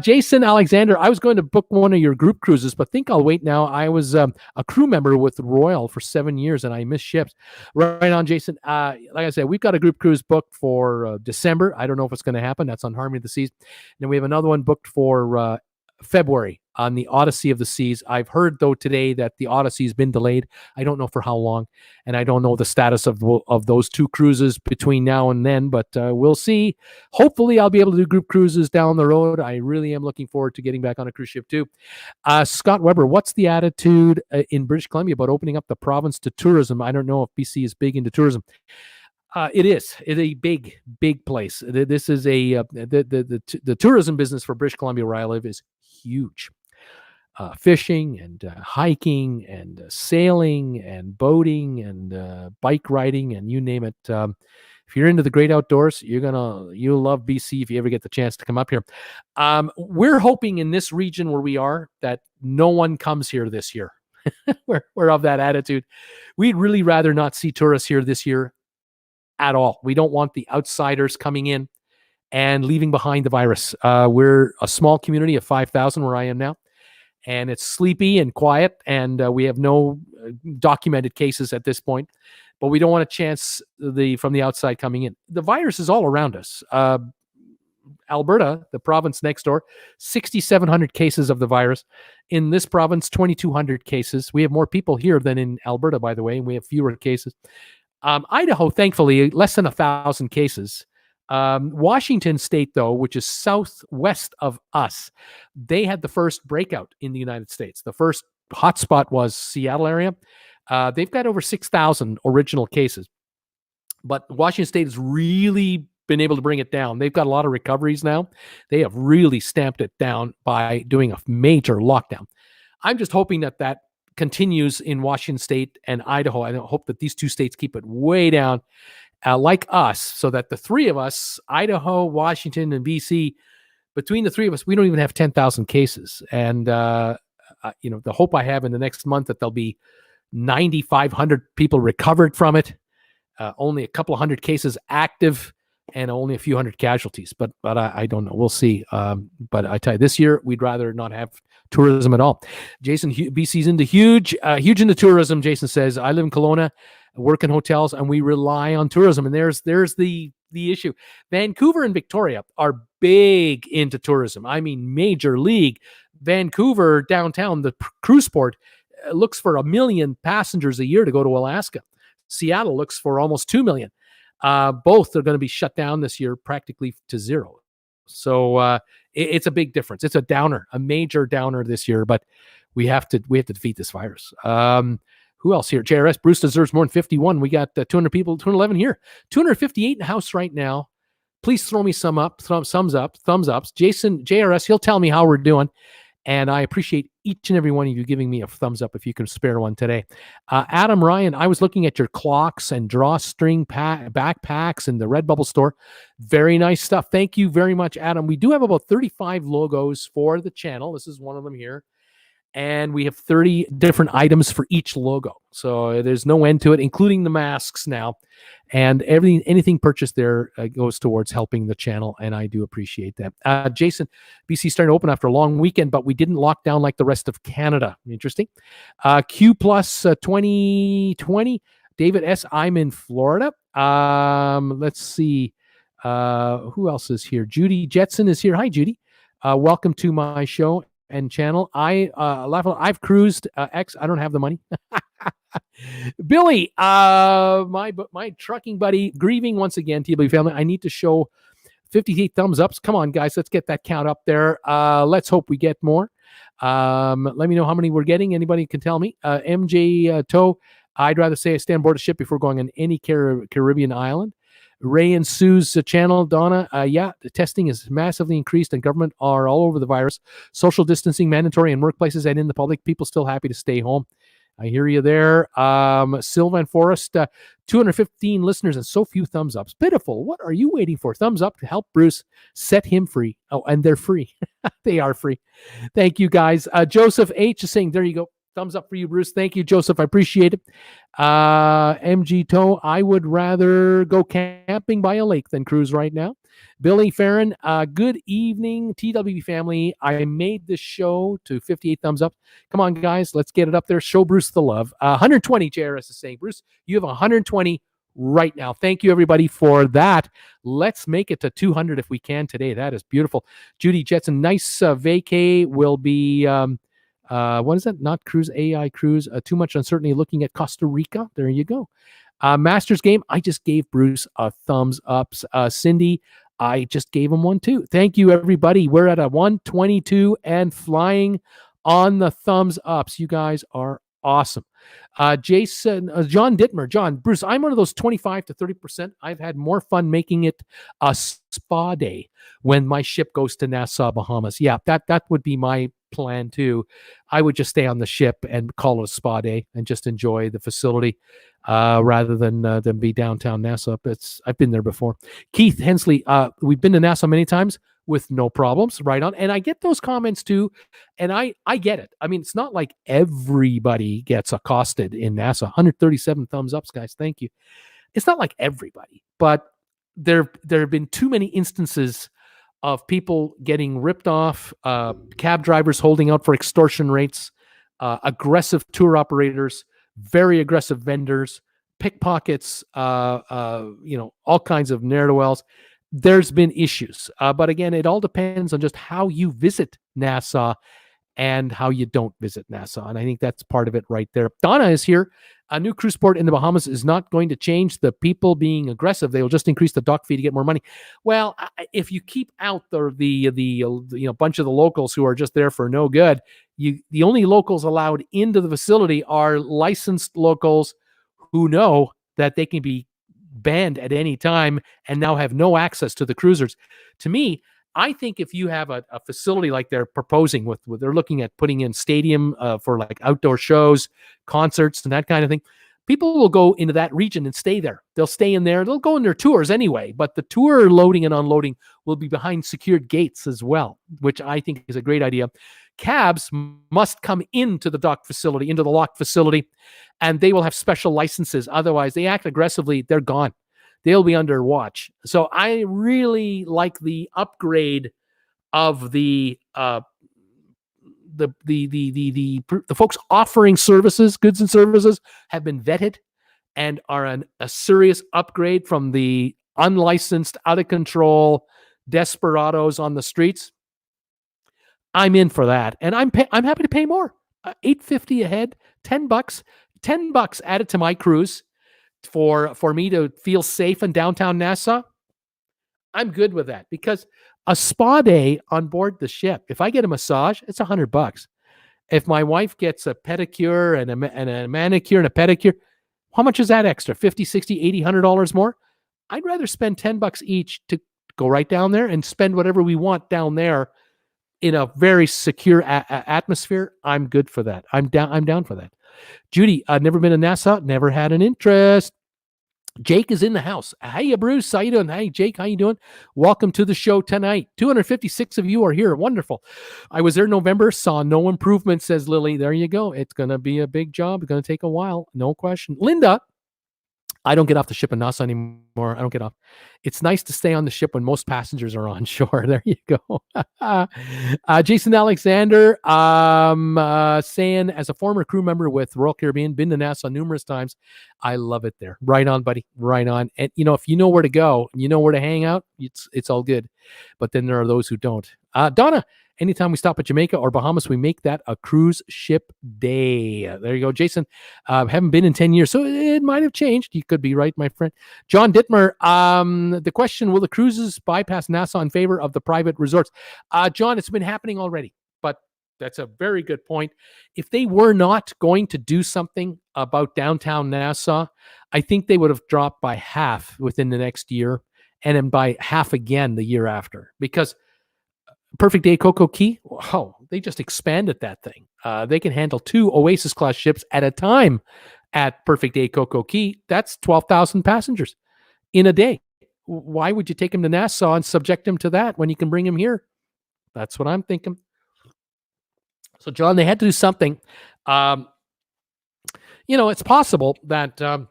Jason Alexander, I was going to book one of your group cruises, but think I'll wait now. I was a crew member with Royal for 7 years, and I missed ships. Right on, Jason. Like I said, we've got a group cruise booked for December. I don't know if it's going to happen. That's on Harmony of the Seas. And then we have another one booked for February on the Odyssey of the Seas. I've heard, though, today that the Odyssey has been delayed. I don't know for how long, and I don't know the status of those two cruises between now and then, but we'll see. Hopefully, I'll be able to do group cruises down the road. I really am looking forward to getting back on a cruise ship, too. Scott Weber, what's the attitude in British Columbia about opening up the province to tourism? I don't know if BC is big into tourism. It is. It's a big, big place. This is the tourism business for British Columbia, where I live, is huge. Fishing and hiking and sailing and boating and bike riding and you name it. if you're into the great outdoors, you'll love BC if you ever get the chance to come up here. We're hoping in this region where we are that no one comes here this year. we're of that attitude. We'd really rather not see tourists here this year at all. We don't want the outsiders coming in and leaving behind the virus. We're a small community of 5,000 where I am now, and it's sleepy and quiet, and we have no documented cases at this point, but we don't want a chance from the outside coming in. The virus is all around us. Alberta, the province next door, 6,700 cases of the virus. In this province, 2,200 cases. We have more people here than in Alberta, by the way, and we have fewer cases. Idaho, thankfully, less than 1,000 cases. Washington State, though, which is southwest of us, they had the first breakout in the United States. The first hotspot was Seattle area. They've got over 6,000 original cases. But Washington State has really been able to bring it down. They've got a lot of recoveries now. They have really stamped it down by doing a major lockdown. I'm just hoping that continues in Washington State and Idaho. I hope that these two states keep it way down, like us, so that the three of us, Idaho, Washington, and BC, between the three of us, we don't even have 10,000 cases. And, the hope I have in the next month that there'll be 9,500 people recovered from it, only a couple of hundred cases active, and only a few hundred casualties. But I don't know. We'll see. But I tell you, this year, we'd rather not have tourism at all. Jason, BC's into huge into tourism. Jason says, I live in Kelowna, work in hotels, and we rely on tourism. And there's the issue. Vancouver and Victoria are big into tourism. I mean, major league. Vancouver downtown, the cruise port, looks for 1 million passengers a year to go to Alaska. Seattle looks for almost 2 million. Both are going to be shut down this year, practically to zero. So it's a big difference. It's a major downer this year. But we have to defeat this virus. Who else here? JRS Bruce deserves more than 51. We got 200 people, 211 here, 258 in the house right now. Please throw me thumbs ups. Jason JRS, he'll tell me how we're doing. And I appreciate each and every one of you giving me a thumbs up if you can spare one today. Adam Ryan, I was looking at your clocks and drawstring backpacks in the RedBubble store. Very nice stuff. Thank you very much, Adam. We do have about 35 logos for the channel. This is one of them here. And we have 30 different items for each logo. So there's no end to it, including the masks now. And anything purchased there goes towards helping the channel, and I do appreciate that. Jason, BC starting to open after a long weekend, but we didn't lock down like the rest of Canada. Interesting. Q plus 2020. David S., I'm in Florida. Let's see. Who else is here? Judy Jetson is here. Hi, Judy. Welcome to my show and channel. I've cruised X. I don't have the money. Billy, my trucking buddy, grieving once again, TWB family. I need to show 58 thumbs ups. Come on, guys, let's get that count up there. Let's hope we get more. Let me know how many we're getting. Anybody can tell me. MJ Toe, I'd rather say I stay on board a ship before going on any Caribbean island. Ray and Sue's channel, Donna, the testing is massively increased and government are all over the virus. Social distancing mandatory in workplaces and in the public. People still happy to stay home. I hear you there. Sylvan Forest, 215 listeners and so few thumbs ups. Pitiful. What are you waiting for? Thumbs up to help Bruce set him free. Oh, and they're free. They are free. Thank you, guys. Joseph H is saying, there you go. Thumbs up for you, Bruce. Thank you, Joseph. I appreciate it. MG Toe, I would rather go camping by a lake than cruise right now. Billy Farron, good evening, TWB family. I made this show to 58 thumbs up. Come on, guys. Let's get it up there. Show Bruce the love. 120, JRS is saying. Bruce, you have 120 right now. Thank you, everybody, for that. Let's make it to 200 if we can today. That is beautiful. Judy Jetson, nice vacay will be... what is that? Not cruise, AI cruise. Too much uncertainty looking at Costa Rica. There you go. Masters game. I just gave Bruce a thumbs up. Cindy, I just gave him one too. Thank you, everybody. We're at a 122 and flying on the thumbs ups. You guys are awesome. Jason, John Dittmer. John, Bruce, I'm one of those 25 to 30%. I've had more fun making it a spa day when my ship goes to Nassau, Bahamas. Yeah, that would be my plan too, I would just stay on the ship and call it a spa day and just enjoy the facility rather than be downtown Nassau. I've been there before. Keith Hensley, we've been to Nassau many times with no problems, right on. And I get those comments too, and I get it. I mean, it's not like everybody gets accosted in Nassau. 137 thumbs ups, guys. Thank you. It's not like everybody, but there have been too many instances of people getting ripped off, cab drivers holding out for extortion rates, aggressive tour operators, very aggressive vendors, pickpockets, all kinds of ne'er-do-wells. There's been issues. But again, it all depends on just how you visit Nassau and how you don't visit Nassau. And I think that's part of it right there. Donna is here. A new cruise port in the Bahamas is not going to change the people being aggressive. They will just increase the dock fee to get more money. Well, if you keep out the bunch of the locals who are just there for no good, the only locals allowed into the facility are licensed locals who know that they can be banned at any time and now have no access to the cruisers. To me, I think if you have a facility like they're proposing with they're looking at putting in stadium for like outdoor shows, concerts, and that kind of thing, people will go into that region and stay there. They'll stay in there. They'll go on their tours anyway, but the tour loading and unloading will be behind secured gates as well, which I think is a great idea. Cabs must come into the dock facility, into the locked facility, and they will have special licenses. Otherwise, they act aggressively, they're gone. They'll be under watch. So I really like the upgrade of the folks offering services, goods and services have been vetted and are a serious upgrade from the unlicensed, out of control desperados on the streets. I'm in for that, and I'm happy to pay more. $8.50 a head, $10 added to my cruise for me to feel safe in downtown Nassau. I'm good with that, because a spa day on board the ship, if I get a massage, it's $100. If my wife gets a pedicure and a manicure and a pedicure, how much is that extra? $50, $60, $80, $100 more? I'd rather spend $10 each to go right down there and spend whatever we want down there in a very secure atmosphere. I'm good for that. I'm down for that. Judy, I've never been to Nassau, never had an interest. Jake is in the house. Hey, Bruce, how you doing? Hey, Jake, how you doing? Welcome to the show tonight. 256 of you are here. Wonderful. I was there in November, saw no improvement, says Lily. There you go. It's going to be a big job. It's going to take a while. No question. Linda, I don't get off the ship in Nassau anymore. I don't get off. It's nice to stay on the ship when most passengers are on shore. There you go. Jason Alexander saying, as a former crew member with Royal Caribbean, been to Nassau numerous times. I love it there. Right on, buddy. Right on. And if you know where to go, you know where to hang out, it's all good. But then there are those who don't. Donna, anytime we stop at Jamaica or Bahamas, we make that a cruise ship day. There you go. Jason, haven't been in 10 years, so it might have changed. You could be right, my friend. John Dittmer, the question, will the cruises bypass Nassau in favor of the private resorts? John, it's been happening already, but that's a very good point. If they were not going to do something about downtown Nassau, I think they would have dropped by half within the next year, and then by half again the year after, because Perfect Day Coco Key, they just expanded that thing. They can handle 2 Oasis class ships at a time at Perfect Day Coco Key. That's 12,000 passengers in a day. Why would you take them to Nassau and subject them to that when you can bring them here? That's what I'm thinking. So, John, they had to do something. It's possible that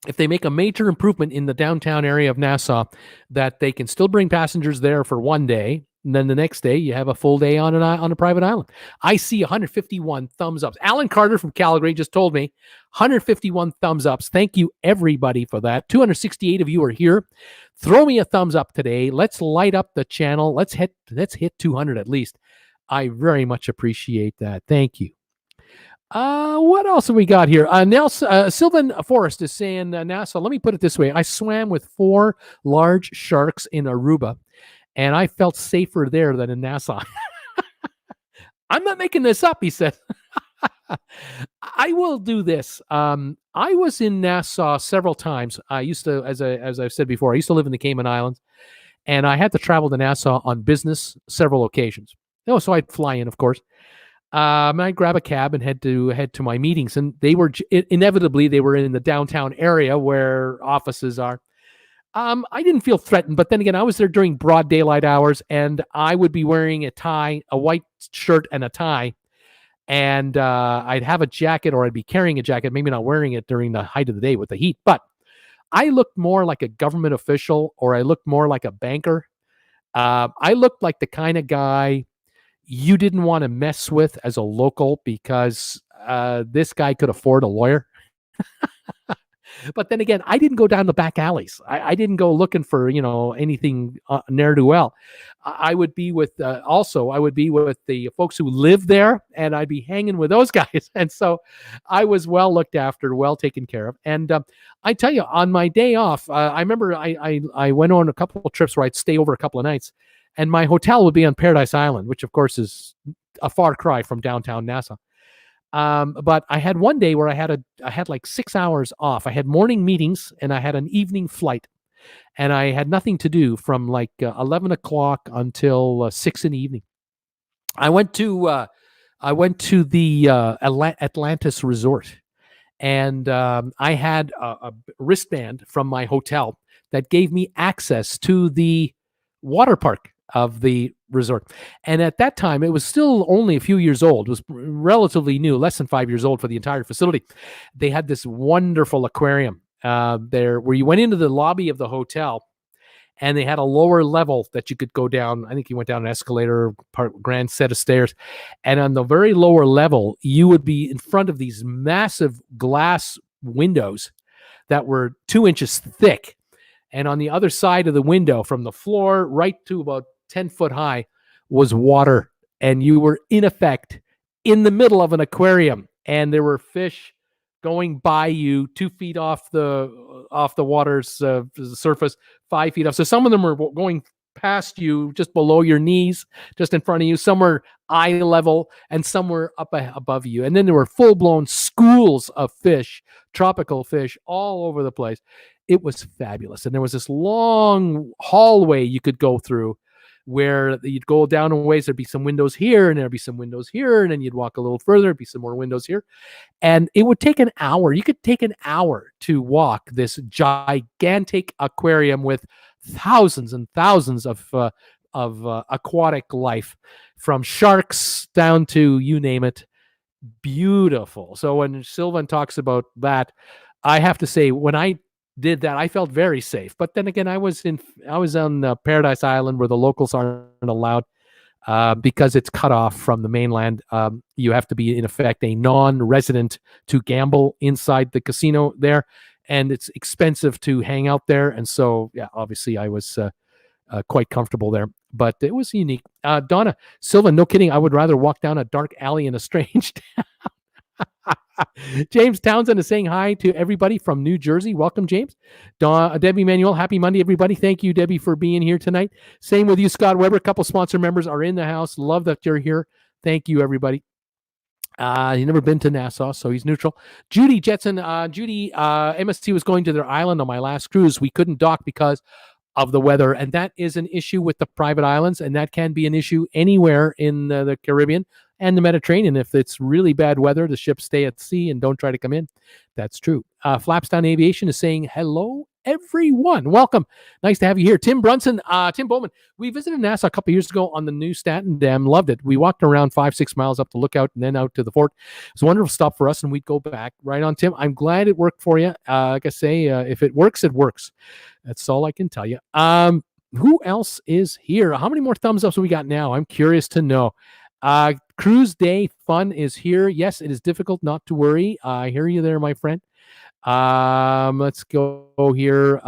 if they make a major improvement in the downtown area of Nassau, that they can still bring passengers there for one day. And then the next day, you have a full day on a private island. I see 151 thumbs ups. Alan Carter from Calgary just told me 151 thumbs ups. Thank you, everybody, for that. 268 of you are here. Throw me a thumbs up today. Let's light up the channel. Let's hit 200 at least. I very much appreciate that. Thank you. What else have we got here? Sylvan Forrest is saying, Nassau, let me put it this way. I swam with 4 large sharks in Aruba, and I felt safer there than in Nassau. I'm not making this up, he said. I will do this. I was in Nassau several times. I used to, as I've said before, I used to live in the Cayman Islands, and I had to travel to Nassau on business several occasions. Oh, so I'd fly in, of course. And I'd grab a cab and head to my meetings, and they were inevitably they were in the downtown area where offices are. I didn't feel threatened, but then again, I was there during broad daylight hours, and I would be wearing a tie, a white shirt, and a tie, and I'd have a jacket, or I'd be carrying a jacket, maybe not wearing it during the height of the day with the heat, but I looked more like a government official, or I looked more like a banker. I looked like the kind of guy you didn't want to mess with as a local because this guy could afford a lawyer. But then again, I didn't go down the back alleys. I didn't go looking for anything ne'er do well. I would be with I would be with the folks who live there, and I'd be hanging with those guys. And so I was well looked after, well taken care of. And I tell you, on my day off, I remember I went on a couple of trips where I'd stay over a couple of nights, and my hotel would be on Paradise Island, which of course is a far cry from downtown Nassau. But I had one day where I had like 6 hours off. I had morning meetings and I had an evening flight, and I had nothing to do from like 11 o'clock until 6 in the evening. I went to the Atlantis Resort, and I had a wristband from my hotel that gave me access to the water park of the resort. And at that time, it was still only a few years old. It was relatively new, less than 5 years old for the entire facility. They had this wonderful aquarium there where you went into the lobby of the hotel, and they had a lower level that you could go down. I think you went down an escalator, grand set of stairs. And on the very lower level, you would be in front of these massive glass windows that were 2 inches thick. And on the other side of the window, from the floor right to about 10 foot high, was water. And you were, in effect, in the middle of an aquarium. And there were fish going by you 2 feet off the water's surface, 5 feet off. So some of them were going past you, just below your knees, just in front of you. Some were eye level, and some were up above you. And then there were full-blown schools of fish, tropical fish, all over the place. It was fabulous. And there was this long hallway you could go through where you'd go down a ways. There'd be some windows here, and there'd be some windows here, and then you'd walk a little further, there'd be some more windows here. And it would take an hour. You could take an hour to walk this gigantic aquarium with thousands and thousands of aquatic life, from sharks down to you name it. Beautiful. So when Sylvan talks about that, I have to say, when I did that, I felt very safe. But then again, I was on Paradise Island, where the locals aren't allowed because it's cut off from the mainland. You have to be, in effect, a non-resident to gamble inside the casino there, and it's expensive to hang out there. And so, yeah, obviously, I was quite comfortable there. But it was unique. Donna, Sylvan, no kidding, I would rather walk down a dark alley in a strange town. James Townsend is saying hi to everybody from New Jersey. Welcome, James. Debbie Manuel, happy Monday, everybody. Thank you, Debbie, for being here tonight. Same with you, Scott Weber. A couple sponsor members are in the house. Love that you're here. Thank you, everybody. He's never been to Nassau, so he's neutral. Judy Jetson, MSC was going to their island on my last cruise. We couldn't dock because of the weather, and that is an issue with the private islands, and that can be an issue anywhere in the Caribbean and the Mediterranean. If it's really bad weather, the ships stay at sea and don't try to come in. That's true. Flapstown Aviation is saying hello, everyone. Welcome. Nice to have you here. Tim Brunson, Tim Bowman. We visited Nassau a couple years ago on the new Staten Dam. Loved it. We walked around 5-6 miles up the lookout and then out to the fort. It was a wonderful stop for us, and we'd go back. Right on, Tim. I'm glad it worked for you. Like I say, if it works, it works. That's all I can tell you. Who else is here? How many more thumbs ups have we got now? I'm curious to know. Cruise day fun is here. Yes, it is difficult not to worry. I hear you there, my friend. Let's go here.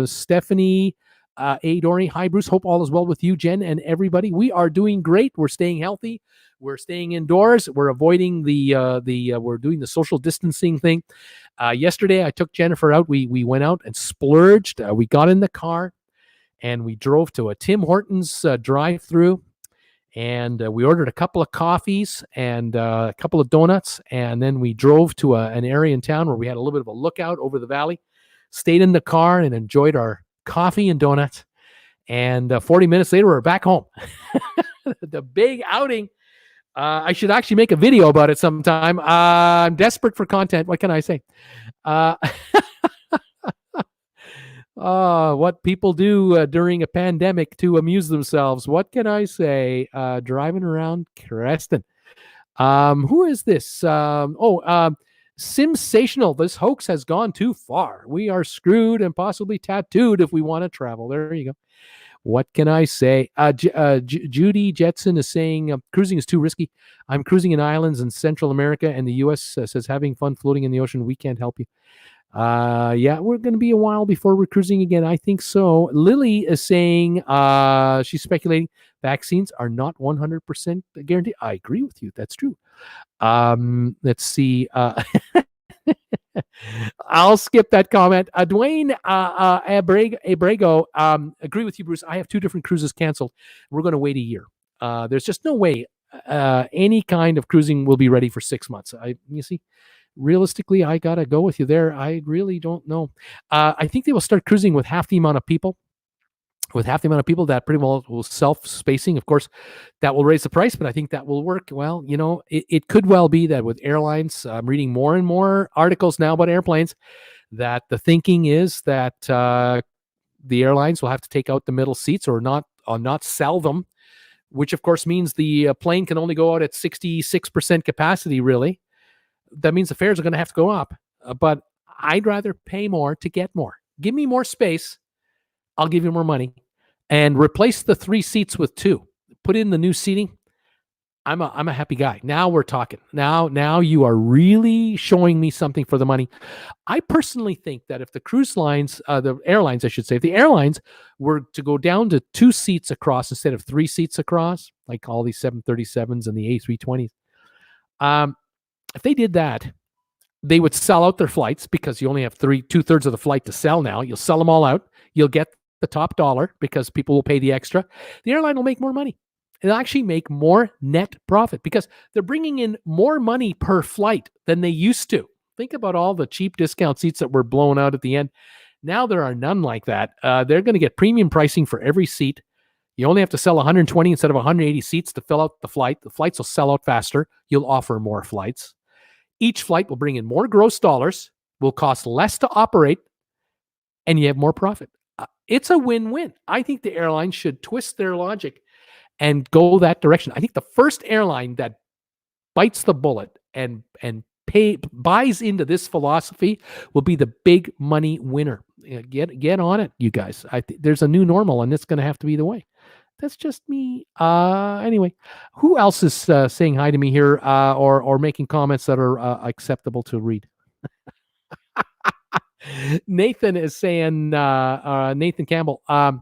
Stephanie A. Dory. Hi, Bruce. Hope all is well with you, Jen, and everybody. We are doing great. We're staying healthy. We're staying indoors. We're avoiding we're doing the social distancing thing. Yesterday, I took Jennifer out. We went out and splurged. We got in the car and we drove to a Tim Hortons drive-through. And we ordered a couple of coffees and a couple of donuts. And then we drove to an area in town where we had a little bit of a lookout over the valley, stayed in the car and enjoyed our coffee and donuts. And 40 minutes later, we're back home. The big outing. I should actually make a video about it sometime. I'm desperate for content. What can I say? Uh, what people do during a pandemic to amuse themselves. What can I say? Driving around Creston. Who is this? Simsational. This hoax has gone too far. We are screwed and possibly tattooed if we want to travel. There you go. What can I say? Judy Jetson is saying cruising is too risky. I'm cruising in islands in Central America, and the U.S. Says having fun floating in the ocean. We can't help you. Yeah, we're going to be a while before we're cruising again. I think so. Lily is saying she's speculating vaccines are not 100% guaranteed. I agree with you. That's true. Let's see. I'll skip that comment. Dwayne Abrego, agree with you, Bruce. I have 2 different cruises canceled. We're going to wait a year. There's just no way any kind of cruising will be ready for 6 months. You see, realistically, I got to go with you there. I really don't know. I think they will start cruising with half the amount of people. With half the amount of people, that pretty well will self-spacing. Of course, that will raise the price, but I think that will work. Well, it could well be that with airlines, I'm reading more and more articles now about airplanes, that the thinking is that the airlines will have to take out the middle seats or not sell them, which of course means the plane can only go out at 66% capacity, really. That means the fares are going to have to go up. But I'd rather pay more to get more. Give me more space. I'll give you more money. And replace the 3 seats with 2. Put in the new seating. I'm a happy guy. Now we're talking. Now you are really showing me something for the money. I personally think that if the cruise lines, the airlines, I should say, if the airlines were to go down to 2 seats across instead of 3 seats across, like all these 737s and the A320s, if they did that, they would sell out their flights because you only have 2/3 of the flight to sell now. You'll sell them all out. You'll get the top dollar because people will pay the extra. The airline will make more money. It'll actually make more net profit because they're bringing in more money per flight than they used to. Think about all the cheap discount seats that were blown out at the end. Now there are none like that. They're going to get premium pricing for every seat. You only have to sell 120 instead of 180 seats to fill out the flight. The flights will sell out faster. You'll offer more flights. Each flight will bring in more gross dollars, will cost less to operate, and you have more profit. It's a win-win. I think the airline should twist their logic and go that direction. I think the first airline that bites the bullet and buys into this philosophy will be the big money winner. Get on it, you guys. There's a new normal, and it's going to have to be the way. That's just me. Anyway, who else is saying hi to me here or making comments that are acceptable to read? Nathan is saying, Nathan Campbell, I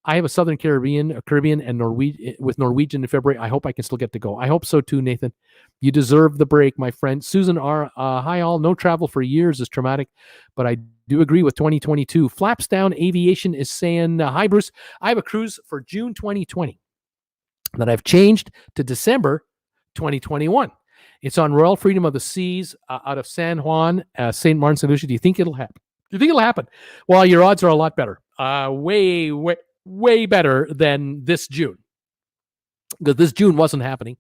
have a Southern Caribbean and Norwegian in February. I hope I can still get to go. I hope so too, Nathan. You deserve the break, my friend. Susan R. Hi all. No travel for years is traumatic, but I do agree with 2022. Flaps Down Aviation is saying, hi Bruce. I have a cruise for June 2020 that I've changed to December 2021. It's on Royal Freedom of the Seas out of San Juan, St. Martin, St. Lucia. Do you think it'll happen? Well, your odds are a lot better. Way better than this June. Because this June wasn't happening.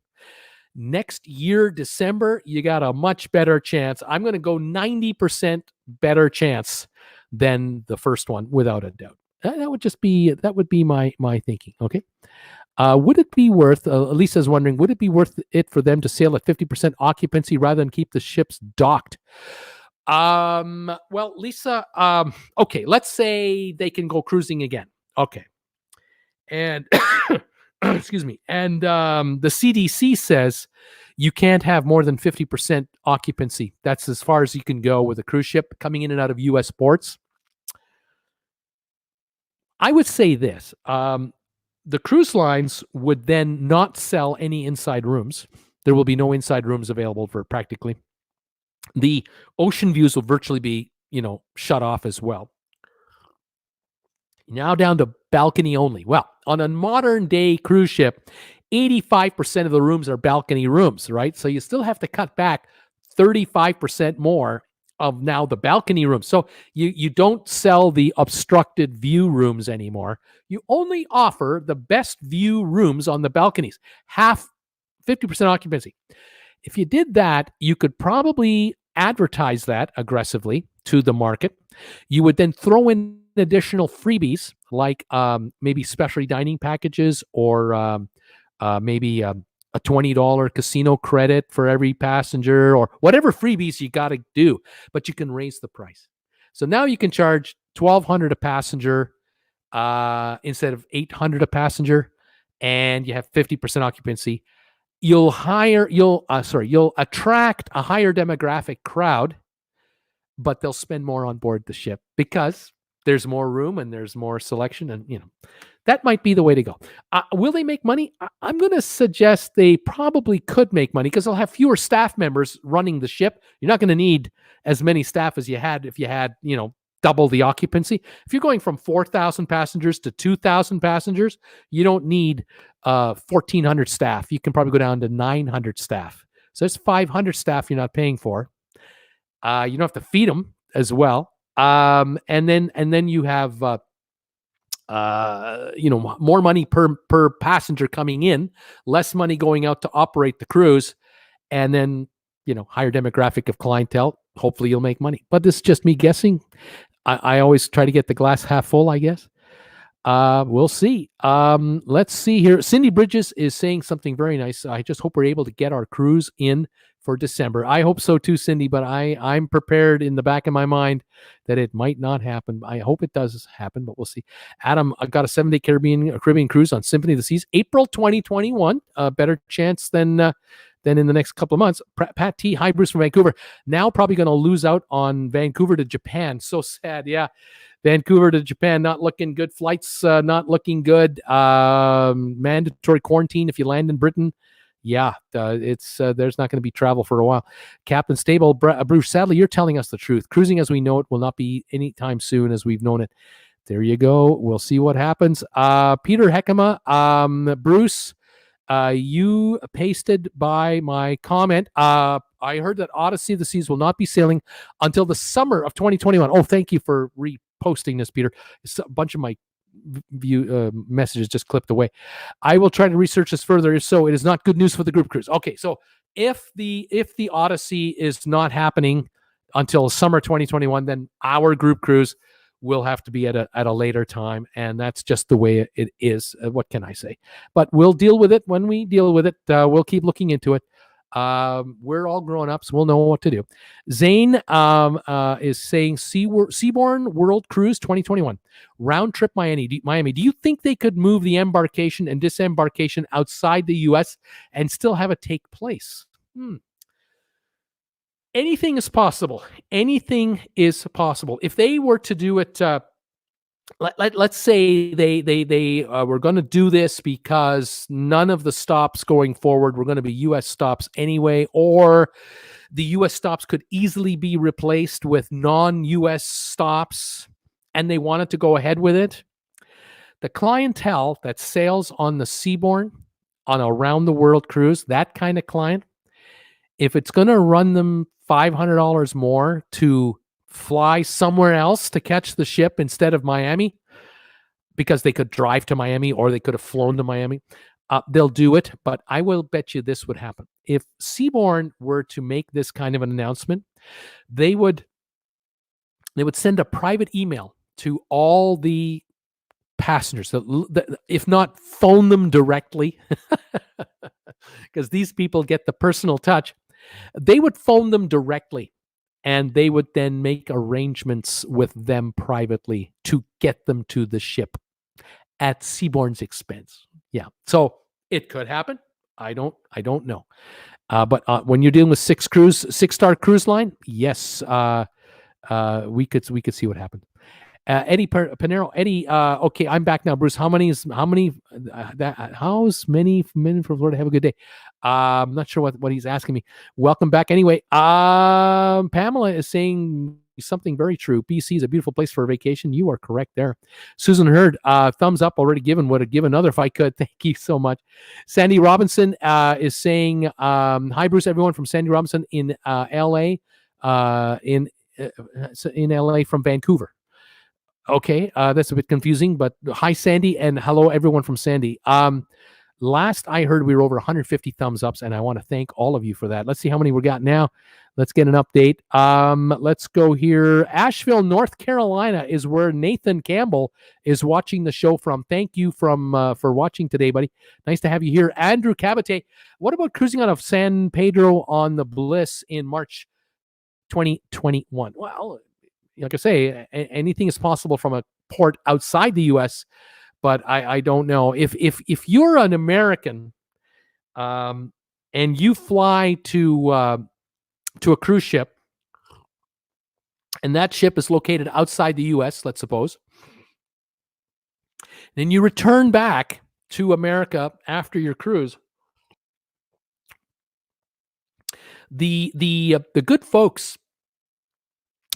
Next year, December, you got a much better chance. I'm going to go 90% better chance than the first one, without a doubt. That would be my thinking. Okay. Would it be worth, Lisa's wondering, would it be worth it for them to sail at 50% occupancy rather than keep the ships docked? Well, Lisa, okay, let's say they can go cruising again. Okay. And, excuse me. And the CDC says you can't have more than 50% occupancy. That's as far as you can go with a cruise ship coming in and out of U.S. ports. I would say this. The cruise lines would then not sell any inside rooms. There will be no inside rooms available for practically. The ocean views will virtually be, shut off as well. Now down to balcony only. Well, on a modern day cruise ship, 85% of the rooms are balcony rooms, right? So you still have to cut back 35% more of now the balcony rooms. So you don't sell the obstructed view rooms anymore. You only offer the best view rooms on the balconies, 50% occupancy. If you did that, you could probably advertise that aggressively to the market. You would then throw in additional freebies like maybe specialty dining packages or maybe a $20 casino credit for every passenger or whatever freebies you got to do, but you can raise the price. So now you can charge $1,200 a passenger instead of $800 a passenger, and you have 50% occupancy. You'll attract a higher demographic crowd, but they'll spend more on board the ship because there's more room and there's more selection, and that might be the way to go. Will they make money? I'm going to suggest they probably could make money because they'll have fewer staff members running the ship. You're not going to need as many staff as you had if you had, double the occupancy. If you're going from 4,000 passengers to 2,000 passengers, you don't need 1,400 staff. You can probably go down to 900 staff. So there's 500 staff you're not paying for. You don't have to feed them as well. And then you have more money per passenger coming in, less money going out to operate the cruise, and then higher demographic of clientele. Hopefully you'll make money, but this is just me guessing. I always try to get the glass half full, I guess. We'll see. Let's see here. Cindy Bridges is saying something very nice. I just hope we're able to get our cruise in for December. I hope so too, Cindy, but I'm prepared in the back of my mind that it might not happen. I hope it does happen, but we'll see. Adam, I've got a 7-day Caribbean cruise on Symphony of the Seas, April 2021. Better chance than in the next couple of months. Pat T. Hi, Bruce from Vancouver. Now probably going to lose out on Vancouver to Japan. So sad. Yeah. Vancouver to Japan, not looking good. Flights not looking good. Mandatory quarantine if you land in Britain. Yeah, it's there's not going to be travel for a while. Captain Stable, Bruce, sadly, you're telling us the truth. Cruising as we know it will not be anytime soon as we've known it. There you go. We'll see what happens. Peter Heckema, Bruce, you pasted by my comment. I heard that Odyssey of the Seas will not be sailing until the summer of 2021. Oh, thank you for reposting this, Peter. It's a bunch of my messages just clipped away. I will try to research this further. If so, it is not good news for the group cruise. Okay, so if the Odyssey is not happening until summer 2021, then our group cruise will have to be at a later time, and that's just the way it is. What can I say? But we'll deal with it when we deal with it. We'll keep looking into it. We're all grown ups. We'll know what to do. Zane is saying Seabourn World Cruise 2021 round trip Miami. Do you think they could move the embarkation and disembarkation outside the U.S. and still have it take place? Anything is possible. Anything is possible. If they were to do it, let's say they were going to do this because none of the stops going forward were going to be U.S. stops anyway, or the U.S. stops could easily be replaced with non-U.S. stops, and they wanted to go ahead with it. The clientele that sails on the Seabourn on a round-the-world cruise, that kind of client, if it's going to run them $500 more to fly somewhere else to catch the ship instead of Miami, because they could drive to Miami or they could have flown to Miami, they'll do it. But I will bet you this would happen. If Seabourn were to make this kind of an announcement, they would send a private email to all the passengers, if not phone them directly, because these people get the personal touch. They would phone them directly, and they would then make arrangements with them privately to get them to the ship at Seabourn's expense. Yeah, so it could happen. I don't know. But when you're dealing with six-star cruise line, yes, we could see what happened. Eddie Panero, Eddie. Okay, I'm back now, Bruce. How's many men from Florida? Have a good day. I'm not sure what he's asking me. Welcome back. Anyway, Pamela is saying something very true. BC is a beautiful place for a vacation. You are correct there. Susan Hurd, thumbs up already given. Would have given another if I could. Thank you so much. Sandy Robinson is saying, hi, Bruce, everyone from Sandy Robinson in LA. in LA from Vancouver. Okay, that's a bit confusing, but hi, Sandy, and hello, everyone from Sandy. Last I heard, we were over 150 thumbs ups, and I want to thank all of you for that. Let's see how many we got now. Let's get an update. Let's go here. Asheville, North Carolina is where Nathan Campbell is watching the show from. Thank you for watching today, buddy. Nice to have you here. Andrew Cabate, what about cruising out of San Pedro on the Bliss in March 2021? Well, like I say, anything is possible from a port outside the U.S., but I don't know. If you're an American and you fly to a cruise ship, and that ship is located outside the U.S., let's suppose, then you return back to America after your cruise, the good folks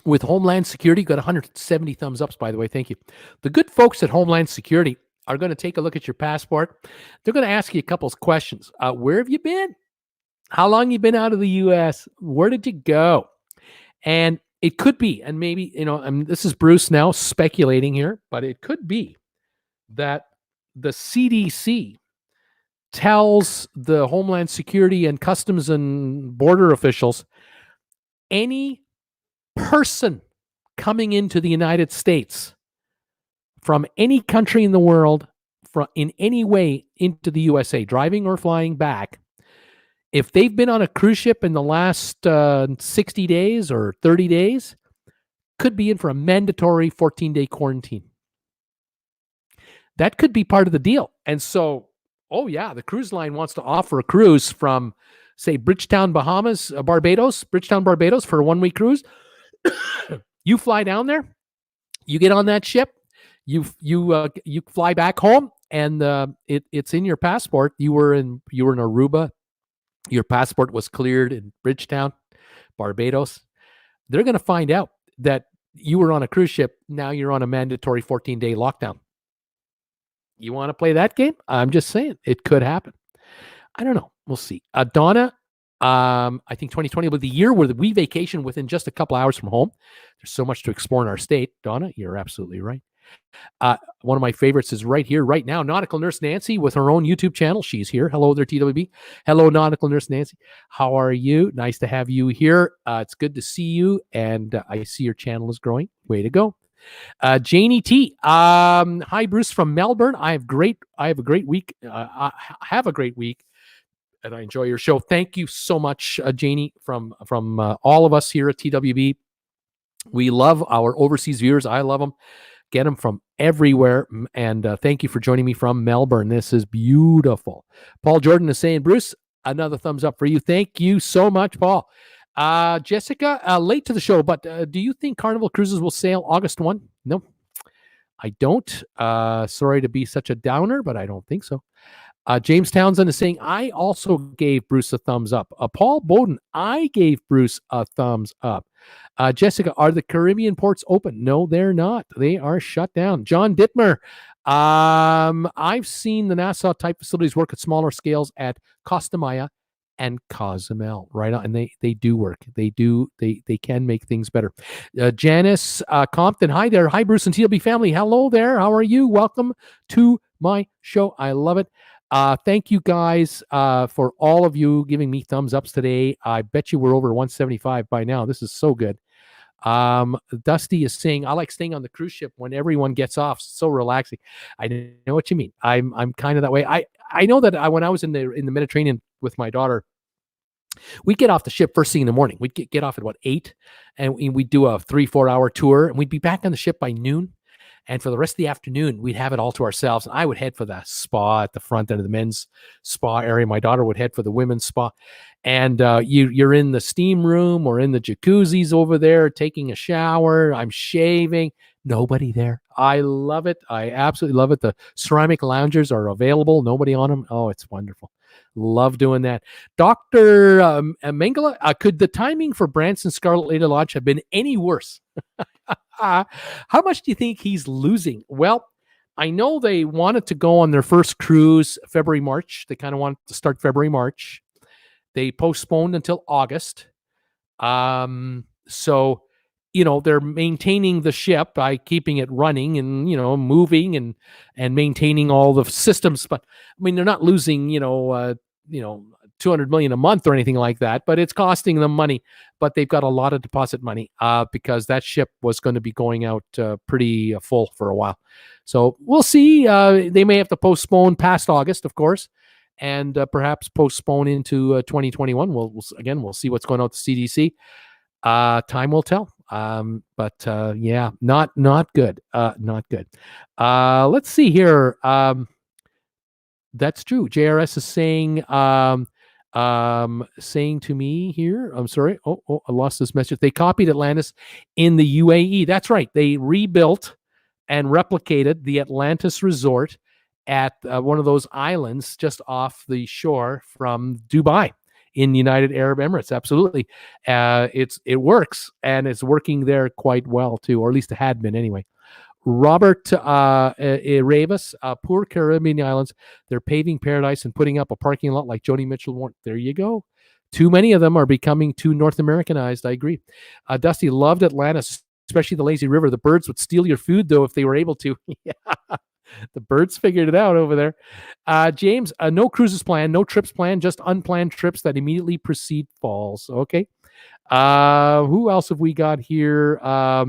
with Homeland Security, got 170 thumbs ups, by the way. Thank you. The good folks at Homeland Security are going to take a look at your passport. They're going to ask you a couple of questions. Where have you been? How long you been out of the U.S.? Where did you go? And it could be, and maybe, this is Bruce now speculating here, but it could be that the CDC tells the Homeland Security and Customs and Border officials, any person coming into the United States from any country in the world, in any way into the USA, driving or flying back, if they've been on a cruise ship in the last 60 days or 30 days, could be in for a mandatory 14-day quarantine. That could be part of the deal. And so, the cruise line wants to offer a cruise from, say, Bridgetown, Barbados for a 1-week cruise. You fly down there, you get on that ship, you fly back home, and it's in your passport. You were in Aruba. Your passport was cleared in Bridgetown, Barbados. They're going to find out that you were on a cruise ship. Now you're on a mandatory 14-day lockdown. You want to play that game? I'm just saying it could happen. I don't know. We'll see. Donna, I think 2020 will be the year where we vacation within just a couple hours from home. There's so much to explore in our state. Donna, you're absolutely right. One of my favorites is right here, right now. Nautical Nurse Nancy with her own YouTube channel. She's here. Hello there, TWB. Hello, Nautical Nurse Nancy. How are you? Nice to have you here. It's good to see you, and I see your channel is growing. Way to go. Janie T. Hi, Bruce from Melbourne. I have a great week. I have a great week, and I enjoy your show. Thank you so much, Janie, from all of us here at TWB. We love our overseas viewers. I love them. Get them from everywhere. And thank you for joining me from Melbourne. This is beautiful. Paul Jordan is saying, Bruce, another thumbs up for you. Thank you so much, Paul. Jessica, late to the show, but do you think Carnival Cruises will sail August 1? No, I don't. Sorry to be such a downer, but I don't think so. James Townsend is saying, I also gave Bruce a thumbs up. Paul Bowden, I gave Bruce a thumbs up. Jessica, are the Caribbean ports open? No, they're not. They are shut down. John Dittmer, I've seen the Nassau type facilities work at smaller scales at Costa Maya and Cozumel, right on, and they do work. They can make things better. Janice Compton, hi there. Hi, Bruce and TLB family. Hello there. How are you? Welcome to my show. I love it. Thank you guys for all of you giving me thumbs ups today. I bet you we're over 175 by now. This is so good. Dusty is saying, I like staying on the cruise ship when everyone gets off. It's so relaxing. I know what you mean. I'm kind of that way. I know that when I was in the Mediterranean with my daughter, we'd get off the ship first thing in the morning. We'd get off at 8, and we'd do a 3-4 hour tour, and we'd be back on the ship by noon. And for the rest of the afternoon, we'd have it all to ourselves. I would head for the spa at the front end of the men's spa area. My daughter would head for the women's spa. And you're in the steam room or in the jacuzzis over there taking a shower. I'm shaving. Nobody there. I love it. I absolutely love it. The ceramic loungers are available. Nobody on them. Oh, it's wonderful. Love doing that. Dr. Mengele, could the timing for Branson Scarlet Lady Lodge have been any worse? How much do you think he's losing? Well, I know they wanted to go on their first cruise February, March. They kind of wanted to start February, March. They postponed until August. So they're maintaining the ship by keeping it running and, moving and maintaining all the systems. But I mean, they're not losing, 200 million a month or anything like that, but it's costing them money. But they've got a lot of deposit money because that ship was going to be going out pretty full for a while. So we'll see. They may have to postpone past August, of course, and perhaps postpone into 2021. We'll see what's going on with the CDC. Time will tell. But yeah, not good. Not good. Let's see here. That's true. JRS is saying to me here, I'm sorry. Oh, I lost this message. They copied Atlantis in the UAE. That's right. They rebuilt and replicated the Atlantis resort at one of those islands just off the shore from Dubai in the United Arab Emirates. Absolutely. It works, and it's working there quite well too, or at least it had been anyway. Robert Ravis, poor Caribbean islands. They're paving paradise and putting up a parking lot like Joni Mitchell warned. There you go. Too many of them are becoming too North Americanized. I agree. Dusty loved Atlantis, especially the lazy river. The birds would steal your food, though, if they were able to. Yeah. The birds figured it out over there. James, no cruises planned, no trips planned, just unplanned trips that immediately precede falls. Okay. Who else have we got here? A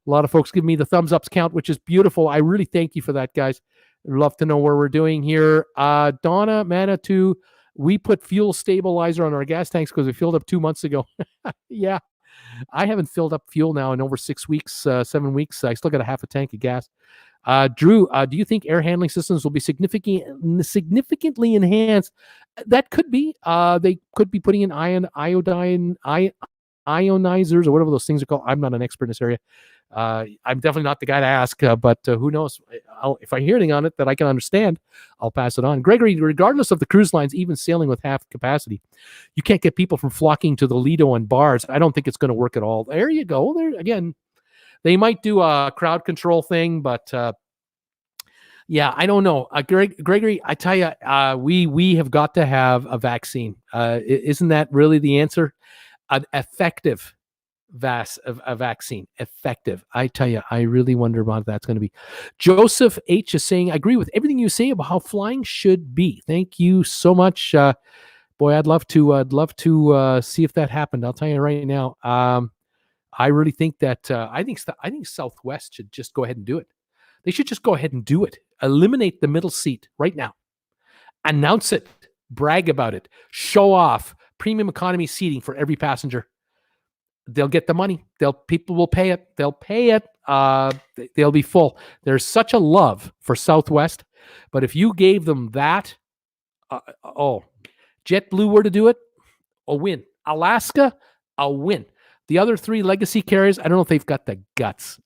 lot of folks give me the thumbs ups count, which is beautiful. I really thank you for that, guys. I'd love to know where we're doing here. Donna Manitou, we put fuel stabilizer on our gas tanks because we filled up 2 months ago. Yeah. I haven't filled up fuel now in over 6 weeks, 7 weeks. I still got a half a tank of gas. Drew, do you think air handling systems will be significantly enhanced? That could be. They could be putting in ionizers or whatever those things are called. I'm not an expert in this area. I'm definitely not the guy to ask, but who knows? If I hear anything on it that I can understand, I'll pass it on. Gregory, regardless of the cruise lines, even sailing with half capacity, you can't get people from flocking to the Lido and bars. I don't think it's going to work at all. There you go. There again. They might do a crowd control thing, but yeah, I don't know. Gregory, I tell you, we have got to have a vaccine. Isn't that really the answer? An effective vaccine. Effective. I tell you, I really wonder about that's going to be. Joseph H. is saying, I agree with everything you say about how flying should be. Thank you so much. Boy, I'd love to see if that happened. I'll tell you right now. I really think that I think Southwest should just go ahead and do it. They should just go ahead and do it. Eliminate the middle seat right now. Announce it. Brag about it. Show off premium economy seating for every passenger. They'll get the money. People will pay it. They'll pay it. They'll be full. There's such a love for Southwest, but if you gave them that, JetBlue were to do it, a win. Alaska, a win. The other three legacy carriers, I don't know if they've got the guts.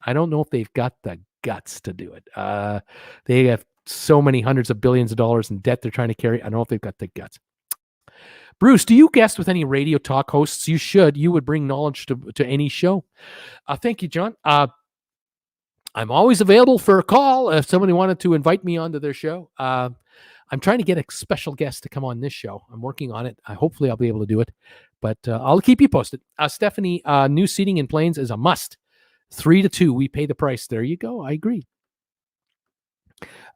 To do it. They have so many hundreds of billions of dollars in debt they're trying to carry. I don't know if they've got the guts. Bruce, do you guest with any radio talk hosts? You should. You would bring knowledge to any show. Thank you, John. I'm always available for a call if somebody wanted to invite me onto their show. I'm trying to get a special guest to come on this show. I'm working on it. Hopefully I'll be able to do it. But I'll keep you posted. Stephanie, new seating in planes is a must. 3-2, we pay the price. There you go. I agree.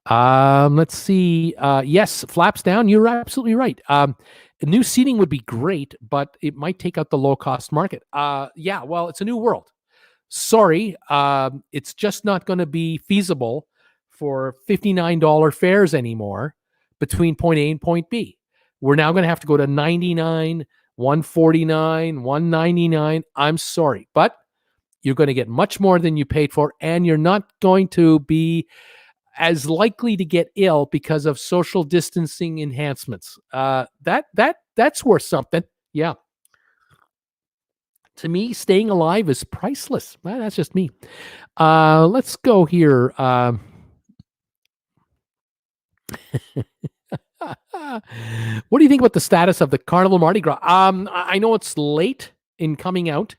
Let's see. Yes, flaps down. You're absolutely right. New seating would be great, but it might take out the low-cost market. Yeah, well, it's a new world. Sorry, it's just not going to be feasible for $59 fares anymore between point A and point B. We're now going to have to go to $99, $149, $199. I'm sorry, but you're going to get much more than you paid for, and you're not going to be as likely to get ill because of social distancing enhancements. That's worth something. Yeah. To me, staying alive is priceless. Well, that's just me. Let's go here. What do you think about the status of the Carnival Mardi Gras? I know it's late in coming out,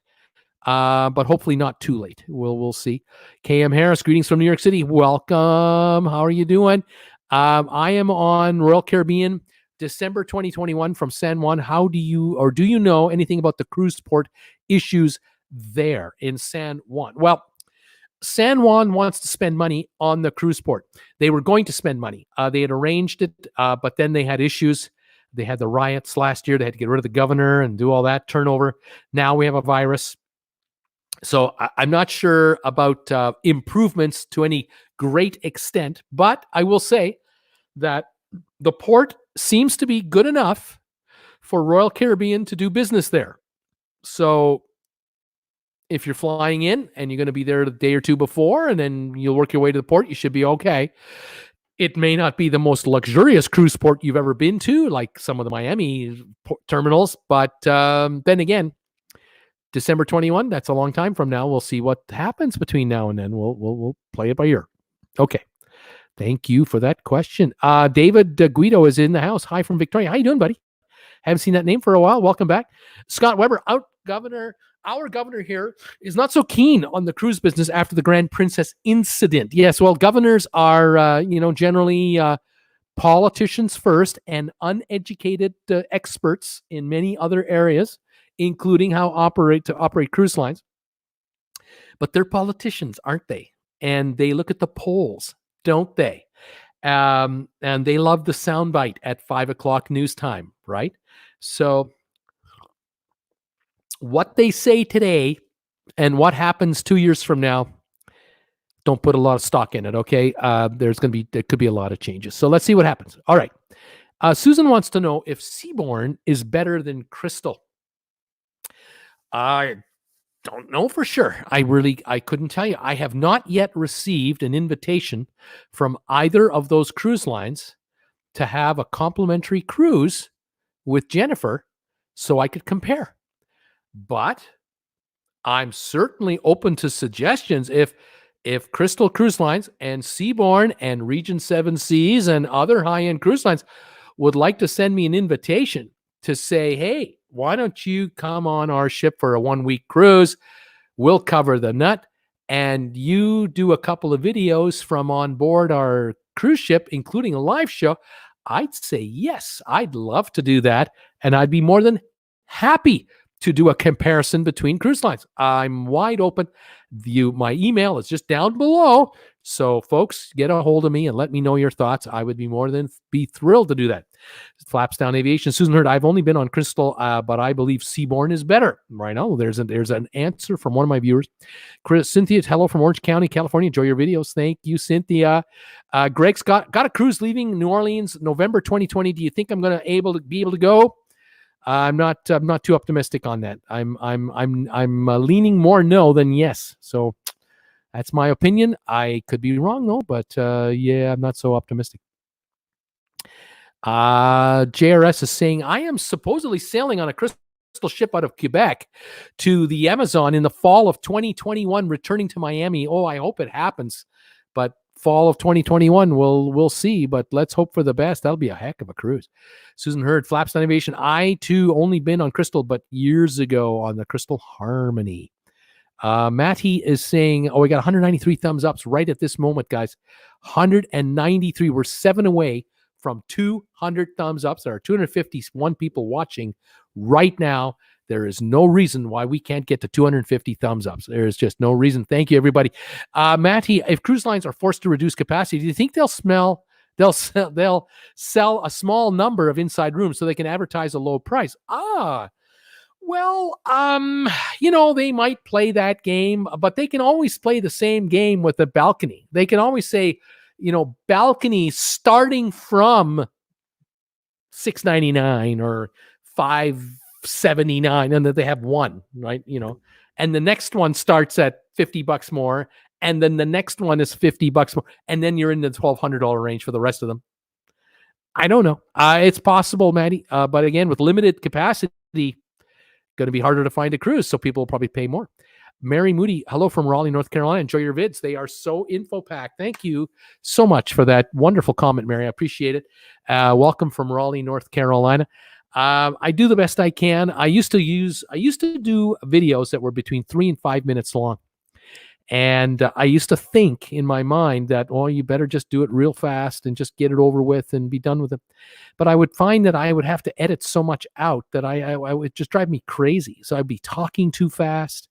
but hopefully not too late. We'll see. KM Harris, greetings from New York City. Welcome. How are you doing? I am on Royal Caribbean, December 2021 from San Juan. Do you know anything about the cruise port issues there in San Juan. Well, San Juan wants to spend money on the cruise port. They were going to spend money. They had arranged it, but then they had issues. They had the riots last year. They had to get rid of the governor and do all that turnover. Now we have a virus. So I'm not sure about improvements to any great extent, but I will say that the port seems to be good enough for Royal Caribbean to do business there. So if you're flying in and you're going to be there a day or two before and then you'll work your way to the port, you should be okay. It may not be the most luxurious cruise port you've ever been to, like some of the Miami terminals, but then again, December 21, that's a long time from now. We'll see what happens between now and then. We'll play it by ear. Okay. Thank you for that question. David Guido is in the house. Hi from Victoria. How you doing, buddy? Haven't seen that name for a while. Welcome back. Scott Weber, our governor here is not so keen on the cruise business after the Grand Princess incident. Yes, well, governors are, generally politicians first and uneducated experts in many other areas, including how to operate cruise lines. But they're politicians, aren't they? And they look at the polls, don't they? And they love the soundbite at 5:00 news time, right? So what they say today and what happens 2 years from now, don't put a lot of stock in it, okay? There could be a lot of changes. So let's see what happens. All right. Susan wants to know if Seabourn is better than Crystal. I don't know for sure. I couldn't tell you. I have not yet received an invitation from either of those cruise lines to have a complimentary cruise with Jennifer so I could compare. But I'm certainly open to suggestions if Crystal Cruise Lines and Seabourn and Region 7 Seas and other high-end cruise lines would like to send me an invitation to say, hey, why don't you come on our ship for a 1-week cruise? We'll cover the nut, and you do a couple of videos from on board our cruise ship, including a live show. I'd say yes, I'd love to do that, and I'd be more than happy to do a comparison between cruise lines. I'm wide open. My email is just down below. So folks, get a hold of me and let me know your thoughts. I would be more than thrilled to do that. Flaps Down Aviation. Susan Hurd, I've only been on Crystal, but I believe Seabourn is better. Right now, there's an answer from one of my viewers. Cynthia, hello from Orange County, California. Enjoy your videos. Thank you, Cynthia. Greg's got a cruise leaving New Orleans, November 2020. Do you think I'm going to be able to go? I'm not too optimistic on that. I'm leaning more no than yes. So that's my opinion. I could be wrong though, but yeah, I'm not so optimistic. JRS is saying, I am supposedly sailing on a crystal ship out of Quebec to the Amazon in the fall of 2021, returning to Miami. Oh, I hope it happens. But fall of 2021, we'll see, but let's hope for the best. That'll be a heck of a cruise. Susan Hurd, Flaps Down Aviation. I too only been on Crystal, but years ago on the Crystal Harmony. Matty is saying, we got 193 thumbs ups right at this moment, guys. 193. We're 7 away from 200 thumbs ups. There are 251 people watching right now. There is no reason why we can't get to 250 thumbs ups. There is just no reason. Thank you, everybody. Matty, if cruise lines are forced to reduce capacity, do you think they'll sell a small number of inside rooms so they can advertise a low price? Well, they might play that game, but they can always play the same game with the balcony. They can always say, balcony starting from $6.99 or $5.79, and that they have one, right? And the next one starts at $50 more, and then the next one is $50 more, and then you're in the $1,200 range for the rest of them. I don't know. It's possible, Maddie, but again, with limited capacity, going to be harder to find a cruise, so people will probably pay more. Mary Moody, hello from Raleigh, North Carolina. Enjoy your vids. They are so info-packed. Thank you so much for that wonderful comment, Mary. I appreciate it. Welcome from Raleigh, North Carolina. I do the best I can. I used to do videos that were between 3 and 5 minutes long. And I used to think in my mind that, you better just do it real fast and just get it over with and be done with it. But I would find that I would have to edit so much out that I would just drive me crazy. So I'd be talking too fast.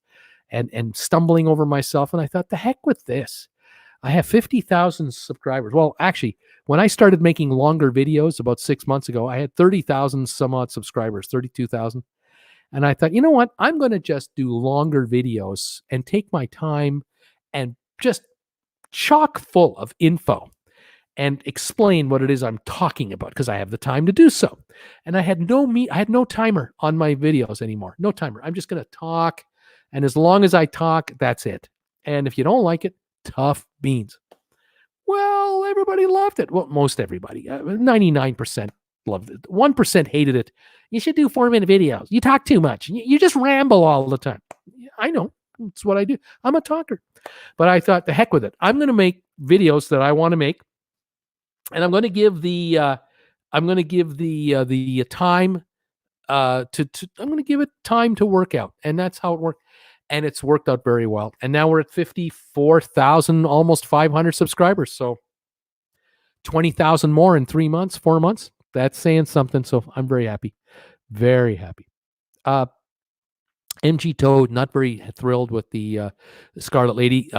and stumbling over myself. And I thought, the heck with this. I have 50,000 subscribers. Well, actually, when I started making longer videos about 6 months ago, I had 30,000 some odd subscribers, 32,000. And I thought, you know what? I'm going to just do longer videos and take my time and just chock full of info and explain what it is I'm talking about, because I have the time to do so. And I had no timer on my videos anymore. No timer. I'm just going to talk. And as long as I talk, that's it. And if you don't like it, tough beans. Well, everybody loved it. Well, most everybody. 99% loved it. 1% hated it. You should do 4-minute videos. You talk too much. You just ramble all the time. I know. It's what I do. I'm a talker. But I thought, the heck with it. I'm going to make videos that I want to make. And I'm going to give the time I'm going to give it time to work out. And that's how it worked. And it's worked out very well. And now we're at 54,000, almost 500 subscribers. So 20,000 more in 3 months, 4 months. That's saying something. So I'm very happy. Very happy. MG Toad, not very thrilled with the Scarlet Lady.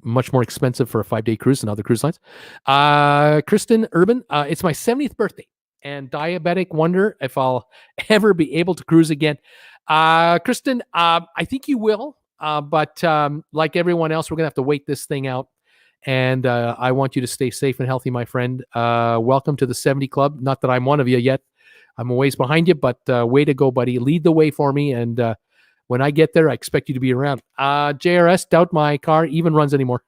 Much more expensive for a 5-day cruise than other cruise lines. Kristen Urban, it's my 70th birthday. And diabetic, wonder if I'll ever be able to cruise again. Kristen, I think you will, but like everyone else, we're going to have to wait this thing out. And I want you to stay safe and healthy, my friend. Welcome to the 70 Club. Not that I'm one of you yet. I'm a ways behind you, but way to go, buddy. Lead the way for me. And when I get there, I expect you to be around. JRS, doubt my car even runs anymore.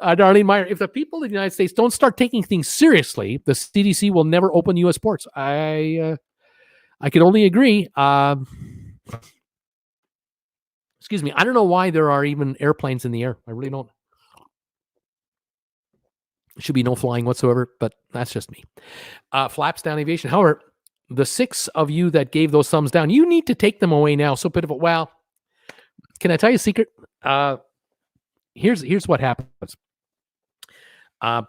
Darlene Meyer, if the people of the United States don't start taking things seriously, the CDC will never open U.S. ports. I can only agree. Excuse me. I don't know why there are even airplanes in the air. I really don't. Should be no flying whatsoever, but that's just me. Flaps down aviation. However, the 6 of you that gave those thumbs down, you need to take them away now. So pitiful. Well, can I tell you a secret? Here's what happens.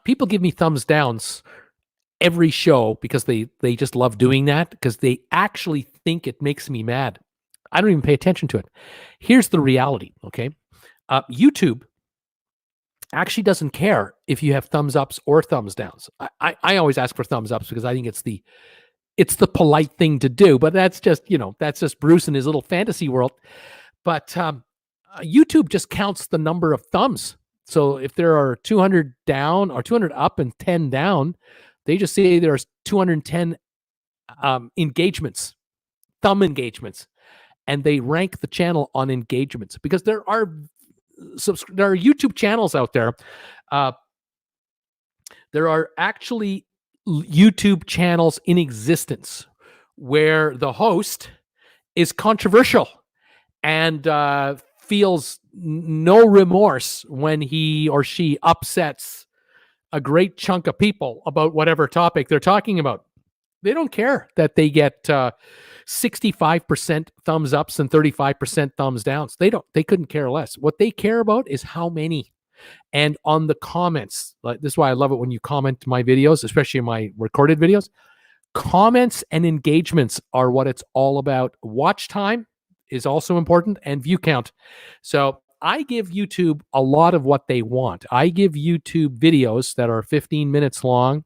People give me thumbs downs every show because they just love doing that, because they actually think it makes me mad. I don't even pay attention to it. Here's the reality, okay? YouTube actually doesn't care if you have thumbs ups or thumbs downs. I always ask for thumbs ups because I think it's the polite thing to do, but that's just Bruce in his little fantasy world. But YouTube just counts the number of thumbs. So if there are 200 down or 200 up and 10 down, they just say there's 210 engagements, thumb engagements, and they rank the channel on engagements, because there are YouTube channels out there. There are actually YouTube channels in existence where the host is controversial and feels no remorse when he or she upsets a great chunk of people about whatever topic they're talking about. They don't care that they get 65% thumbs ups and 35% thumbs downs. They couldn't care less. What they care about is how many. And on the comments, like, this is why I love it when you comment my videos, especially my recorded videos. Comments and engagements are what it's all about. Watch time is also important, and view count. So I give YouTube a lot of what they want. I give YouTube videos that are 15 minutes long.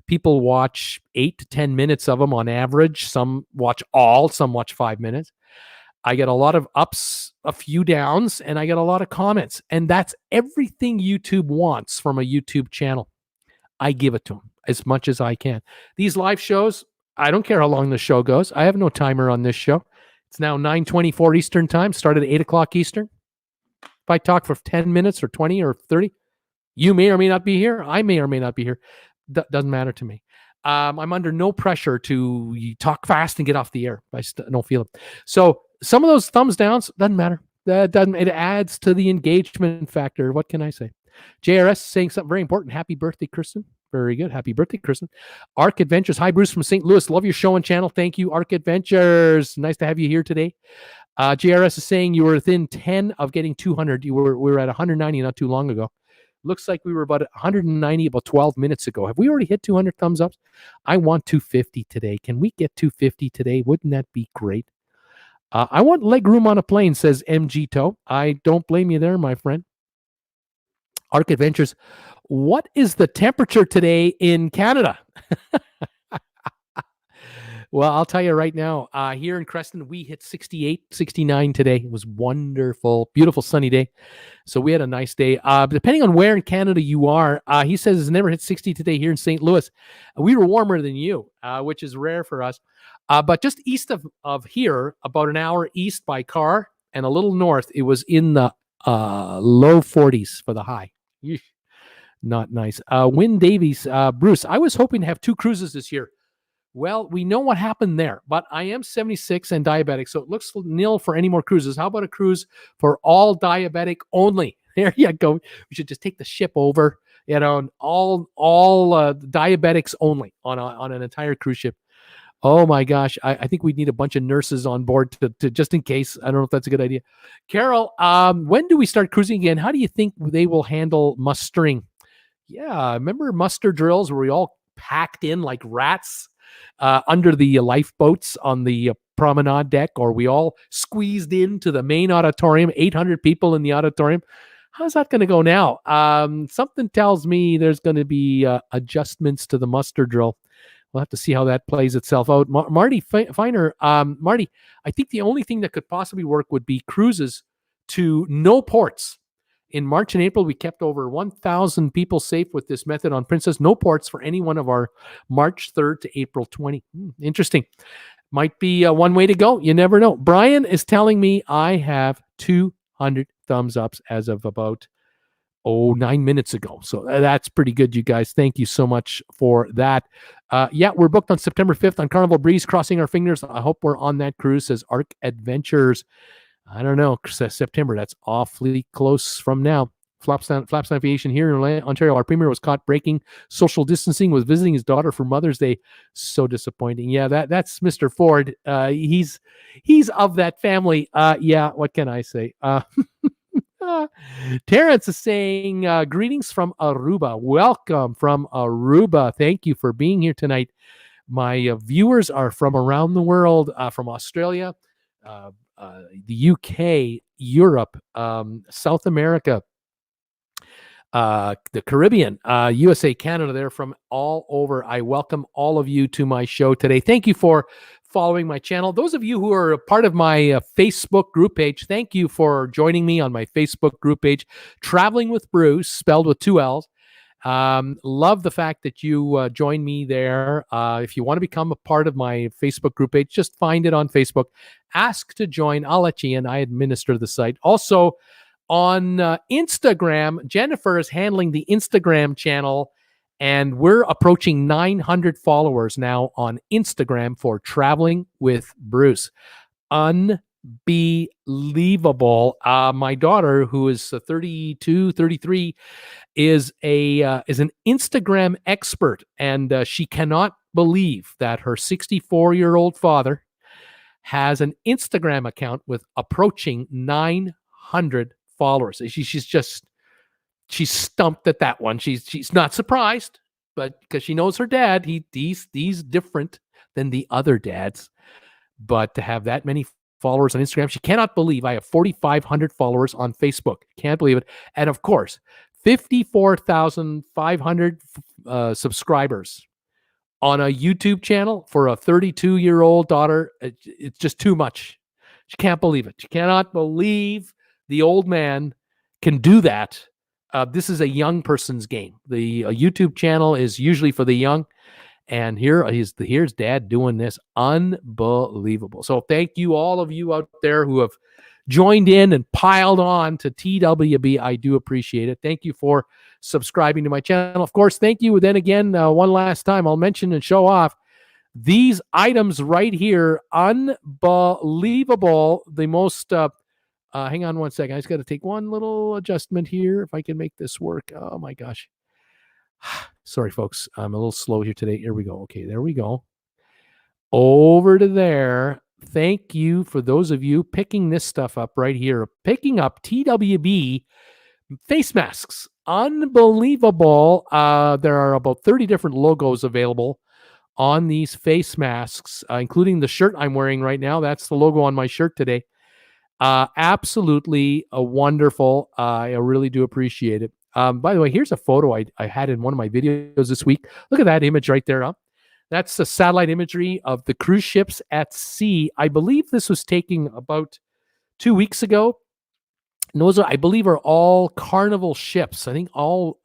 People watch 8 to 10 minutes of them on average. Some watch all, some watch 5 minutes. I get a lot of ups, a few downs, and I get a lot of comments. And that's everything YouTube wants from a YouTube channel. I give it to them as much as I can. These live shows, I don't care how long the show goes. I have no timer on this show. It's now 9:24 Eastern time, started at 8 o'clock Eastern. If I talk for 10 minutes or 20 or 30, you may or may not be here. I may or may not be here. Doesn't matter to me. I'm under no pressure to talk fast and get off the air. I don't feel it. So some of those thumbs downs, doesn't matter. It adds to the engagement factor. What can I say? JRS saying something very important. Happy birthday, Kristen. Very good. Happy birthday, Kristen. Arc Adventures. Hi, Bruce from St. Louis. Love your show and channel. Thank you, Arc Adventures. Nice to have you here today. JRS is saying you were within 10 of getting 200. We were at 190 not too long ago. Looks like we were about 190 about 12 minutes ago. Have we already hit 200 thumbs ups? I want 250 today. Can we get 250 today? Wouldn't that be great? I want leg room on a plane, says MG Toe. I don't blame you there, my friend. Arc Adventures. What is the temperature today in Canada? Well, I'll tell you right now, here in Creston, we hit 68, 69 today. It was wonderful, beautiful sunny day. So we had a nice day. Depending on where in Canada you are, he says it's never hit 60 today here in St. Louis. We were warmer than you, which is rare for us. But just east of here, about an hour east by car and a little north, it was in the low 40s for the high. Yeesh. Not nice. Win Davies, Bruce, I was hoping to have 2 cruises this year. Well, we know what happened there, but I am 76 and diabetic, so it looks nil for any more cruises. How about a cruise for all diabetic only? There you go. We should just take the ship over, and all diabetics only on an entire cruise ship. Oh my gosh, I think we need a bunch of nurses on board to just in case. I don't know if that's a good idea. Carol, when do we start cruising again? How do you think they will handle mustering? Yeah, remember muster drills where we all packed in like rats under the lifeboats on the promenade deck, or we all squeezed into the main auditorium, 800 people in the auditorium? How's that going to go now? Something tells me there's going to be adjustments to the muster drill. We'll have to see how that plays itself out. Marty Feiner, Marty, I think the only thing that could possibly work would be cruises to no ports. In March and April, we kept over 1,000 people safe with this method on Princess. No ports for any one of our March 3rd to April 20. Interesting. Might be one way to go. You never know. Brian is telling me I have 200 thumbs ups as of about 9 minutes ago. So that's pretty good, you guys. Thank you so much for that. Yeah, we're booked on September 5th on Carnival Breeze, crossing our fingers. I hope we're on that cruise, says Arc Adventures. I don't know, September, that's awfully close from now. Flaps Aviation here in Ontario. Our premier was caught breaking social distancing, was visiting his daughter for Mother's Day. So disappointing. Yeah, that's Mr. Ford. He's of that family. Yeah, what can I say? Terrence is saying, greetings from Aruba. Welcome from Aruba. Thank you for being here tonight. My viewers are from around the world, from Australia, the UK, Europe, South America, the Caribbean, USA, Canada. They're from all over. I welcome all of you to my show today. Thank you for following my channel. Those of you who are a part of my Facebook group page, thank you for joining me on my Facebook group page, Traveling with Bruce, spelled with 2 L's. Love the fact that you joined me there. If you want to become a part of my Facebook group page, just find it on Facebook. Ask to join. I'll let you in. I administer the site. Also on Instagram, Jennifer is handling the Instagram channel, and we're approaching 900 followers now on Instagram for Traveling with Bruce. Unbelievable. My daughter, who is 32, 33, is an Instagram expert, and she cannot believe that her 64-year-old father has an Instagram account with approaching 900 followers. She's stumped at that one. She's not surprised, but because she knows her dad, he's different than the other dads. But to have that many followers on Instagram, she cannot believe I have 4,500 followers on Facebook. Can't believe it. And of course, 54,500 subscribers on a YouTube channel for a 32-year-old daughter. It's just too much. She can't believe it. She cannot believe the old man can do that. This is a young person's game. The YouTube channel is usually for the young. And here's Dad doing this. Unbelievable. So thank you, all of you out there who have joined in and piled on to TWB. I do appreciate it. Thank you for subscribing to my channel. Of course, thank you. Then again, one last time, I'll mention and show off these items right here. Unbelievable. The most, hang on one second. I just got to take one little adjustment here if I can make this work. Oh my gosh. Sorry, folks. I'm a little slow here today. Here we go. Okay, there we go. Over to there. Thank you for those of you picking this stuff up right here. Picking up TWB face masks. Unbelievable. There are about 30 different logos available on these face masks, including the shirt I'm wearing right now. That's the logo on my shirt today. Absolutely wonderful. I really do appreciate it. By the way, here's a photo I had in one of my videos this week. Look at that image right there. Huh? That's the satellite imagery of the cruise ships at sea. I believe this was taken about 2 weeks ago. And those, I believe, are all Carnival ships. I think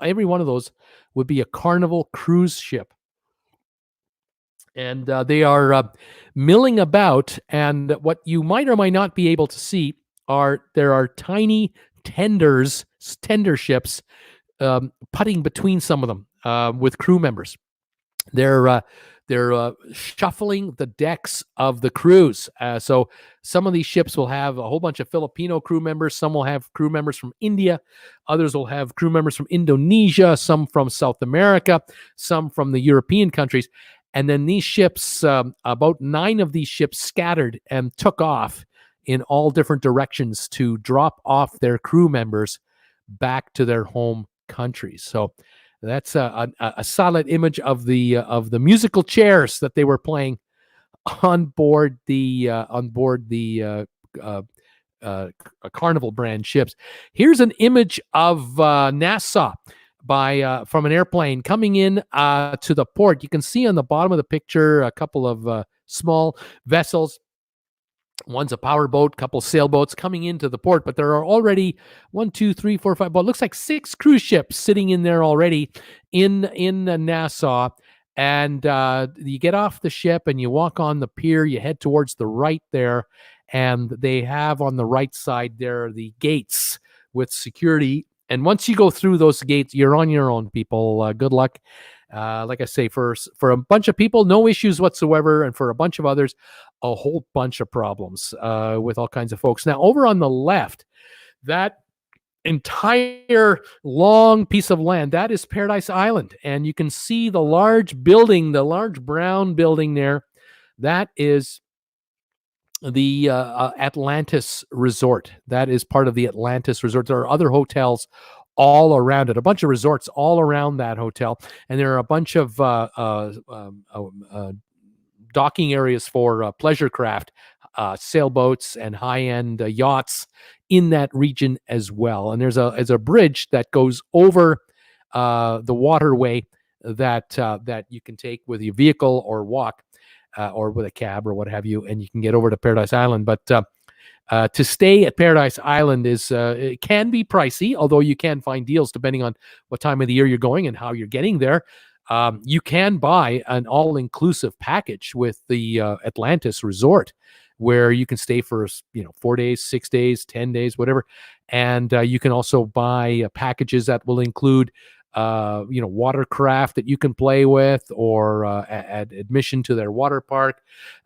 every one of those would be a Carnival cruise ship. And they are milling about. And what you might or might not be able to see there are tiny tender ships putting between some of them with crew members. They're shuffling the decks of the cruise. So some of these ships will have a whole bunch of Filipino crew members. Some will have crew members from India. Others will have crew members from Indonesia. Some from South America. Some from the European countries. And then these ships, about 9 of these ships scattered and took off in all different directions to drop off their crew members back to their home countries. So that's a solid image of the musical chairs that they were playing on board the Carnival brand ships. Here's an image of Nassau from an airplane coming in to the port. You can see on the bottom of the picture a couple of small vessels. One's a powerboat, couple sailboats coming into the port, but there are already 1, 2, 3, 4, 5. Well, it looks like 6 cruise ships sitting in there already in Nassau. And you get off the ship and you walk on the pier. You head towards the right there, and they have on the right side there the gates with security. And once you go through those gates, you're on your own, people. Good luck. Like I say, for a bunch of people, no issues whatsoever. And for a bunch of others, a whole bunch of problems with all kinds of folks. Now, over on the left, that entire long piece of land, that is Paradise Island. And you can see the large building, the large brown building there. That is the Atlantis Resort. That is part of the Atlantis Resort. There are other hotels all around it, a bunch of resorts all around that hotel. And there are a bunch of docking areas for pleasure craft, sailboats, and high-end yachts in that region as well. And there's a bridge that goes over the waterway that you can take with your vehicle or walk or with a cab or what have you, and you can get over to Paradise Island. But to stay at Paradise Island it can be pricey, although you can find deals depending on what time of the year you're going and how you're getting there. You can buy an all-inclusive package with the Atlantis Resort, where you can stay for 4 days, 6 days, 10 days, whatever. And you can also buy packages that will include watercraft that you can play with, or admission to their water park.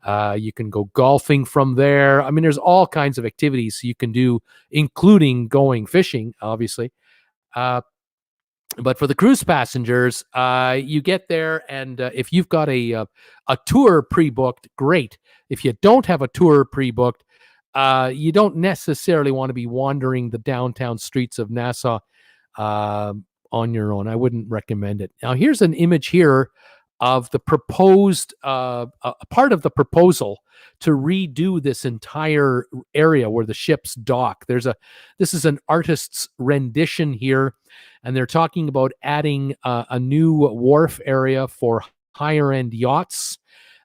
You can go golfing from there. I mean, there's all kinds of activities you can do, including going fishing, obviously. But for the cruise passengers, you get there, and if you've got a tour pre-booked, great. If you don't have a tour pre-booked, you don't necessarily want to be wandering the downtown streets of Nassau on your own. I wouldn't recommend it. Now, here's an image here of the proposed part of the proposal to redo this entire area where the ships dock. This is an artist's rendition here, and they're talking about adding a new wharf area for higher end yachts.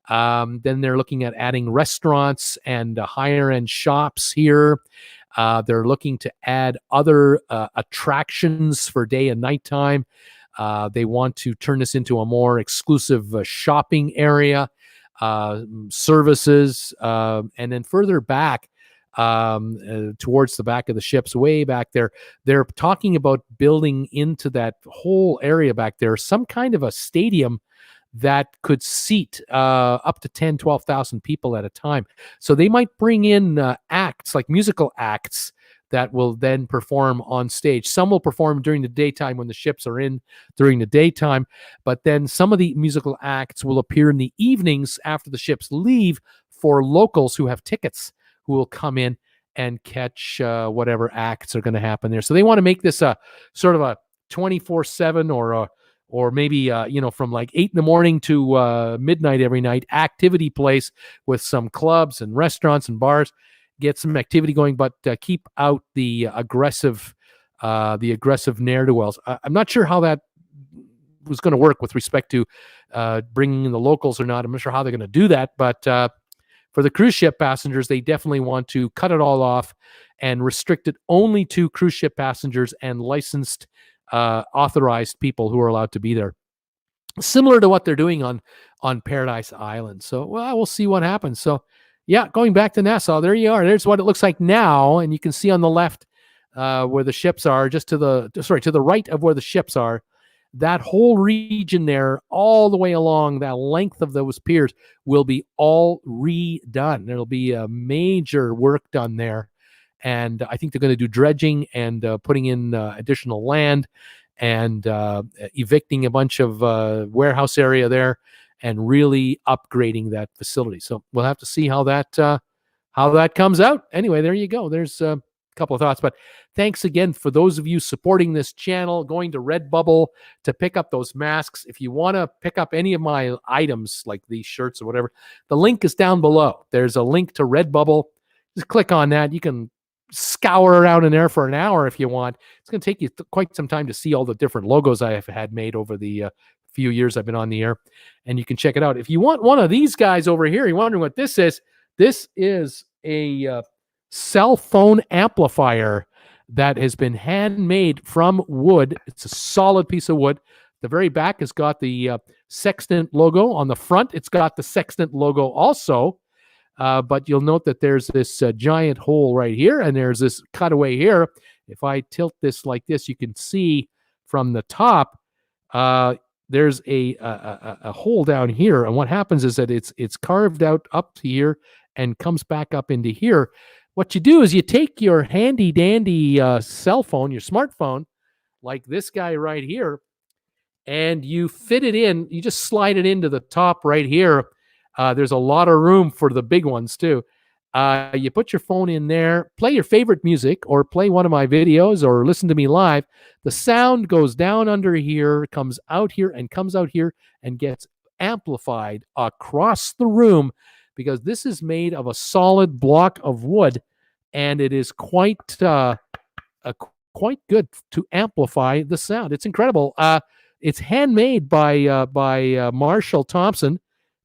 Then they're looking at adding restaurants and higher end shops here. They're looking to add other attractions for day and nighttime. They want to turn this into a more exclusive shopping area, services, and then further back towards the back of the ships, way back there, they're talking about building into that whole area back there some kind of a stadium that could seat up to 10, 12,000 people at a time. So they might bring in acts, like musical acts, that will then perform on stage. Some will perform during the daytime when the ships are in during the daytime, but then some of the musical acts will appear in the evenings after the ships leave for locals who have tickets, who will come in and catch whatever acts are going to happen there. So they want to make this a sort of a 24/7 or or maybe from like 8 in the morning to midnight every night, activity place with some clubs and restaurants and bars. Get some activity going, but keep out the aggressive ne'er-do-wells. I'm not sure how that was going to work with respect to bringing in the locals or not. I'm not sure how they're going to do that, but for the cruise ship passengers, they definitely want to cut it all off and restrict it only to cruise ship passengers and licensed, authorized people who are allowed to be there. Similar to what they're doing on Paradise Island. So, well, we'll see what happens. So, yeah, going back to Nassau, there you are. There's what it looks like now, and you can see on the left where the ships are, just to the right of where the ships are. That whole region there, all the way along that length of those piers, will be all redone. There'll be a major work done there. And I think they're going to do dredging and putting in additional land and evicting a bunch of warehouse area there and really upgrading that facility. So we'll have to see how that comes out. Anyway, there you go. There's couple of thoughts, but thanks again for those of you supporting this channel, going to RedBubble to pick up those masks. If you want to pick up any of my items like these shirts or whatever, the link is down below. There's a link to RedBubble. Just click on that. You can scour around in there for an hour if you want. It's going to take you quite some time to see all the different logos I have had made over the few years I've been on the air, and you can check it out. If you want one of these guys over here, you're wondering what this is a cell phone amplifier that has been handmade from wood. It's a solid piece of wood. The very back has got the Sextant logo. On the front, it's got the Sextant logo also. But you'll note that there's this giant hole right here, and there's this cutaway here. If I tilt this like this, you can see from the top, there's a hole down here. And what happens is that it's carved out up to here and comes back up into here. What you do is you take your handy dandy cell phone, your smartphone, like this guy right here, and you fit it in. You just slide it into the top right here. There's a lot of room for the big ones too. You put your phone in there, play your favorite music, or play one of my videos, or listen to me live. The sound goes down under here, comes out here, and comes out here, and gets amplified across the room, because this is made of a solid block of wood, and it is quite good to amplify the sound. It's incredible. It's handmade by Marshall Thompson.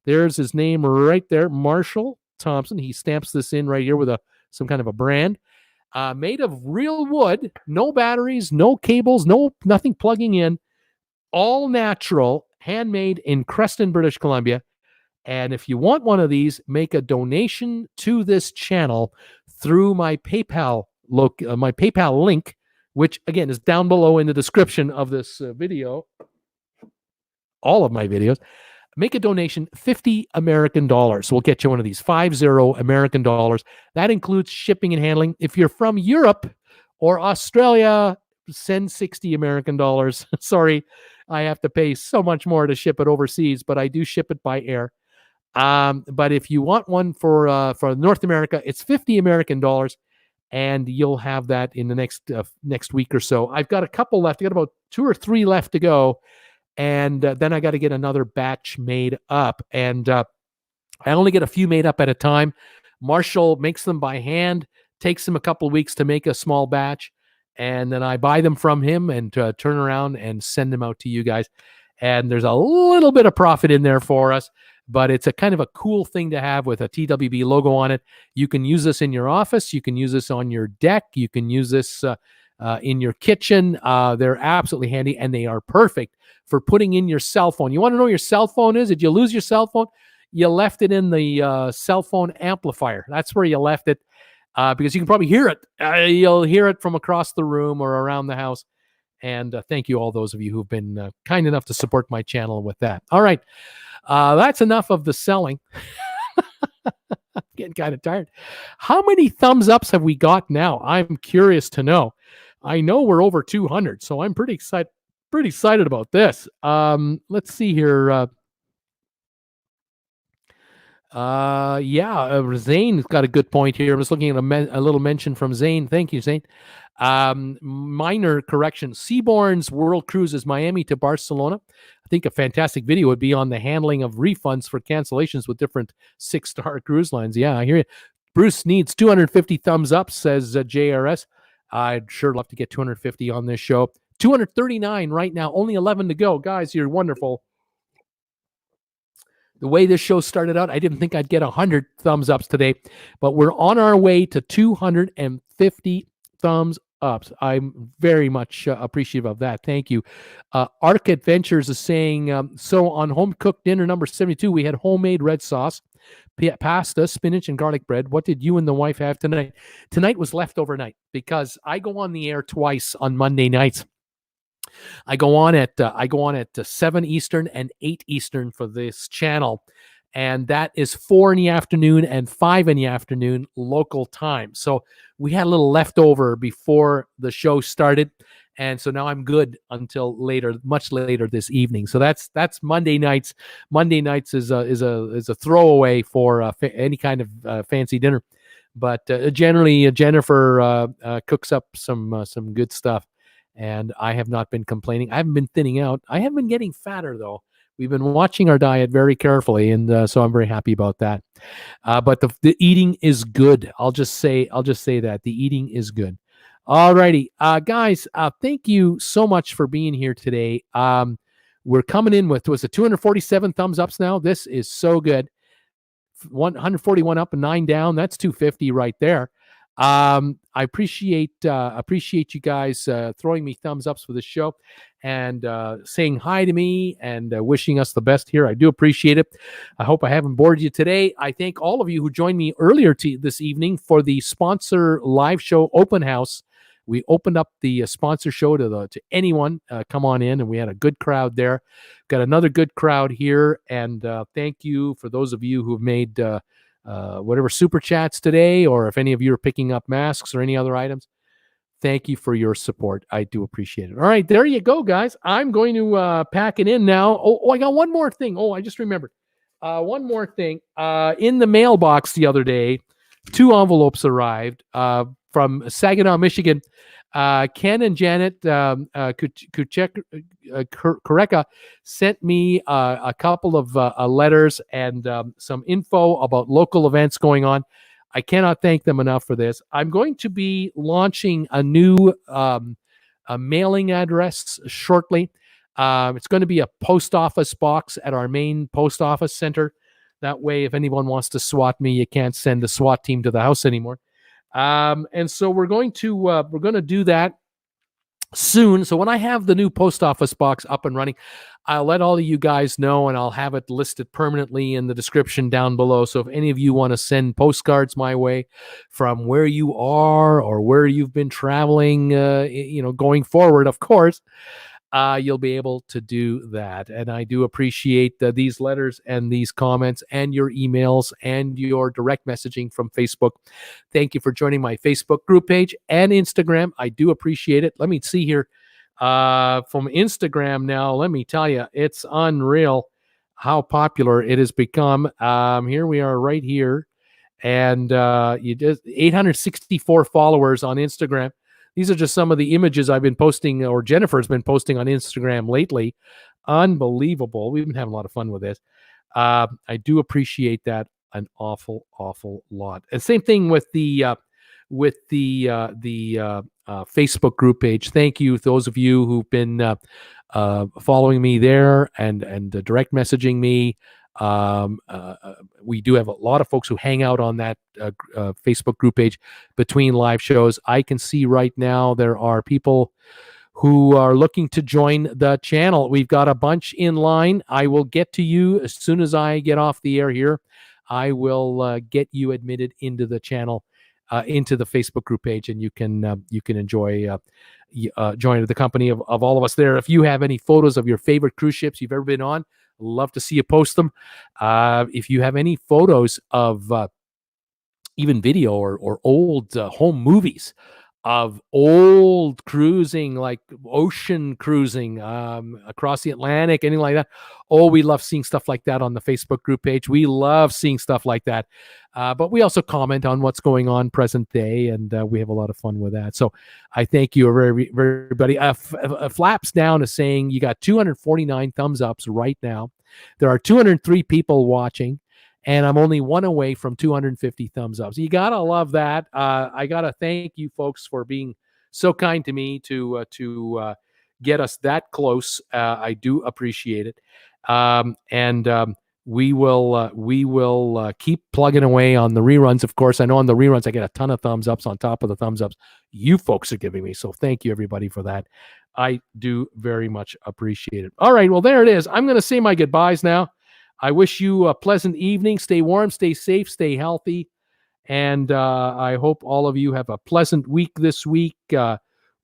There's his name right there, Marshall Thompson. He stamps this in right here with some kind of a brand. Made of real wood, no batteries, no cables, nothing plugging in, all natural, handmade in Creston, British Columbia. And if you want one of these, make a donation to this channel through my PayPal link, which again is down below in the description of this video. All of my videos. Make a donation, $50 American. We'll get you one of these, $50 American. That includes shipping and handling. If you're from Europe or Australia, send $60 American. Sorry, I have to pay so much more to ship it overseas, but I do ship it by air. But if you want one for North America, it's $50 American, and you'll have that in the next week or so. I've got a couple left. I got about 2 or 3 left to go, and then I got to get another batch made up. And I only get a few made up at a time. Marshall makes them by hand. Takes him a couple of weeks to make a small batch, and then I buy them from him and turn around and send them out to you guys. And there's a little bit of profit in there for us, but it's a kind of a cool thing to have with a TWB logo on it. You can use this in your office. You can use this on your deck. You can use this in your kitchen. They're absolutely handy, and they are perfect for putting in your cell phone. You want to know where your cell phone is? Did you lose your cell phone? You left it in the cell phone amplifier. That's where you left it, because you can probably hear it. You'll hear it from across the room or around the house. And thank you, all those of you who've been kind enough to support my channel with that. All right. That's enough of the selling. I'm getting kind of tired. How many thumbs ups have we got now? I'm curious to know. I know we're over 200, so I'm pretty excited about this. Let's see here. Zane's got a good point here. I'm just looking at a little mention from Zane. Thank you, Zane. Minor correction. Seabourn's World Cruise is Miami to Barcelona. I think a fantastic video would be on the handling of refunds for cancellations with different 6-star cruise lines. Yeah, I hear you. Bruce needs 250 thumbs up, says JRS. I'd sure love to get 250 on this show. 239 right now, only 11 to go. Guys, you're wonderful. The way this show started out, I didn't think I'd get 100 thumbs ups today, but we're on our way to 250 thumbs ups. I'm very much appreciative of that. Thank you. Arc Adventures is saying, so on home cooked dinner number 72, we had homemade red sauce, pasta, spinach, and garlic bread. What did you and the wife have tonight? Tonight was leftover night because I go on the air twice on Monday nights. I go on at 7 Eastern and 8 Eastern for this channel, and that is 4 in the afternoon and 5 in the afternoon local time. So we had a little leftover before the show started, and so now I'm good until later, much later this evening. So that's Monday nights. Monday nights is a throwaway for any kind of fancy dinner, but generally Jennifer cooks up some good stuff. And I have not been complaining. I haven't been thinning out. I have been getting fatter, though. We've been watching our diet very carefully, and so I'm very happy about that. But the eating is good. I'll just say that the eating is good. All righty, guys. Thank you so much for being here today. We're coming in with 247 thumbs ups now. This is so good. 141 up and 9 down. That's 250 right there. I appreciate you guys throwing me thumbs ups for the show and saying hi to me and wishing us the best here. I do appreciate it. I hope I haven't bored you today. I thank all of you who joined me earlier this evening for the sponsor live show open house. We opened up the sponsor show to anyone. Come on in, and we had a good crowd there. Got another good crowd here, and thank you for those of you who have made whatever super chats today, or if any of you are picking up masks or any other items. Thank you for your support. I do appreciate it. All right, there you go, guys. I'm going to pack it in now. Oh, I got one more thing. Oh, I just remembered. One more thing. In the mailbox the other day, 2 envelopes arrived from Saginaw, Michigan. Ken and Janet Kureka sent me a couple of letters and some info about local events going on. I cannot thank them enough for this. I'm going to be launching a new mailing address shortly. It's going to be a post office box at our main post office center. That way, if anyone wants to SWAT me, you can't send the SWAT team to the house anymore. And so we're going to do that soon. So when I have the new post office box up and running, I'll let all of you guys know, and I'll have it listed permanently in the description down below. So if any of you want to send postcards my way from where you are or where you've been traveling, going forward, of course, you'll be able to do that. And I do appreciate these letters and these comments and your emails and your direct messaging from Facebook. Thank you for joining my Facebook group page and Instagram. I do appreciate it. Let me see here. From Instagram now, let me tell you, it's unreal how popular it has become. Here we are right here. And you just 864 followers on Instagram. These are just some of the images I've been posting, or Jennifer's been posting on Instagram lately. Unbelievable. We've been having a lot of fun with this. I do appreciate that an awful, awful lot. And same thing with the Facebook group page. Thank you, those of you who've been following me there and direct messaging me. We do have a lot of folks who hang out on that Facebook group page between live shows. I can see right now there are people who are looking to join the channel. We've got a bunch in line. I will get to you as soon as I get off the air here. I will get you admitted into the channel, into the Facebook group page, and you can enjoy join the company of all of us there. If you have any photos of your favorite cruise ships you've ever been on, love to see you post them. If you have any photos of even video or old home movies of old cruising, like ocean cruising across the Atlantic, anything like that. Oh, we love seeing stuff like that on the Facebook group page. We love seeing stuff like that. But we also comment on what's going on present day, and we have a lot of fun with that. So I thank you, everybody. Flaps Down is saying you got 249 thumbs ups right now. There are 203 people watching, and I'm only one away from 250 thumbs up. So you gotta love that. I gotta thank you folks for being so kind to me to get us that close. I do appreciate it, and we will keep plugging away on the reruns. Of course, I know on the reruns I get a ton of thumbs ups on top of the thumbs ups you folks are giving me. So thank you everybody for that. I do very much appreciate it. All right, well there it is. I'm going to say my goodbyes now. I wish you a pleasant evening. Stay warm, stay safe, stay healthy. And I hope all of you have a pleasant week this week.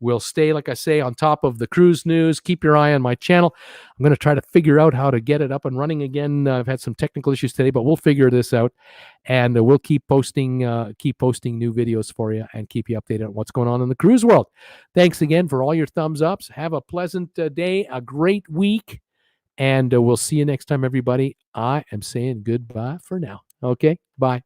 We'll stay, like I say, on top of the cruise news. Keep your eye on my channel. I'm going to try to figure out how to get it up and running again. I've had some technical issues today, but we'll figure this out. And we'll keep posting new videos for you and keep you updated on what's going on in the cruise world. Thanks again for all your thumbs ups. Have a pleasant day, a great week. And we'll see you next time, everybody. I am saying goodbye for now. Okay, bye.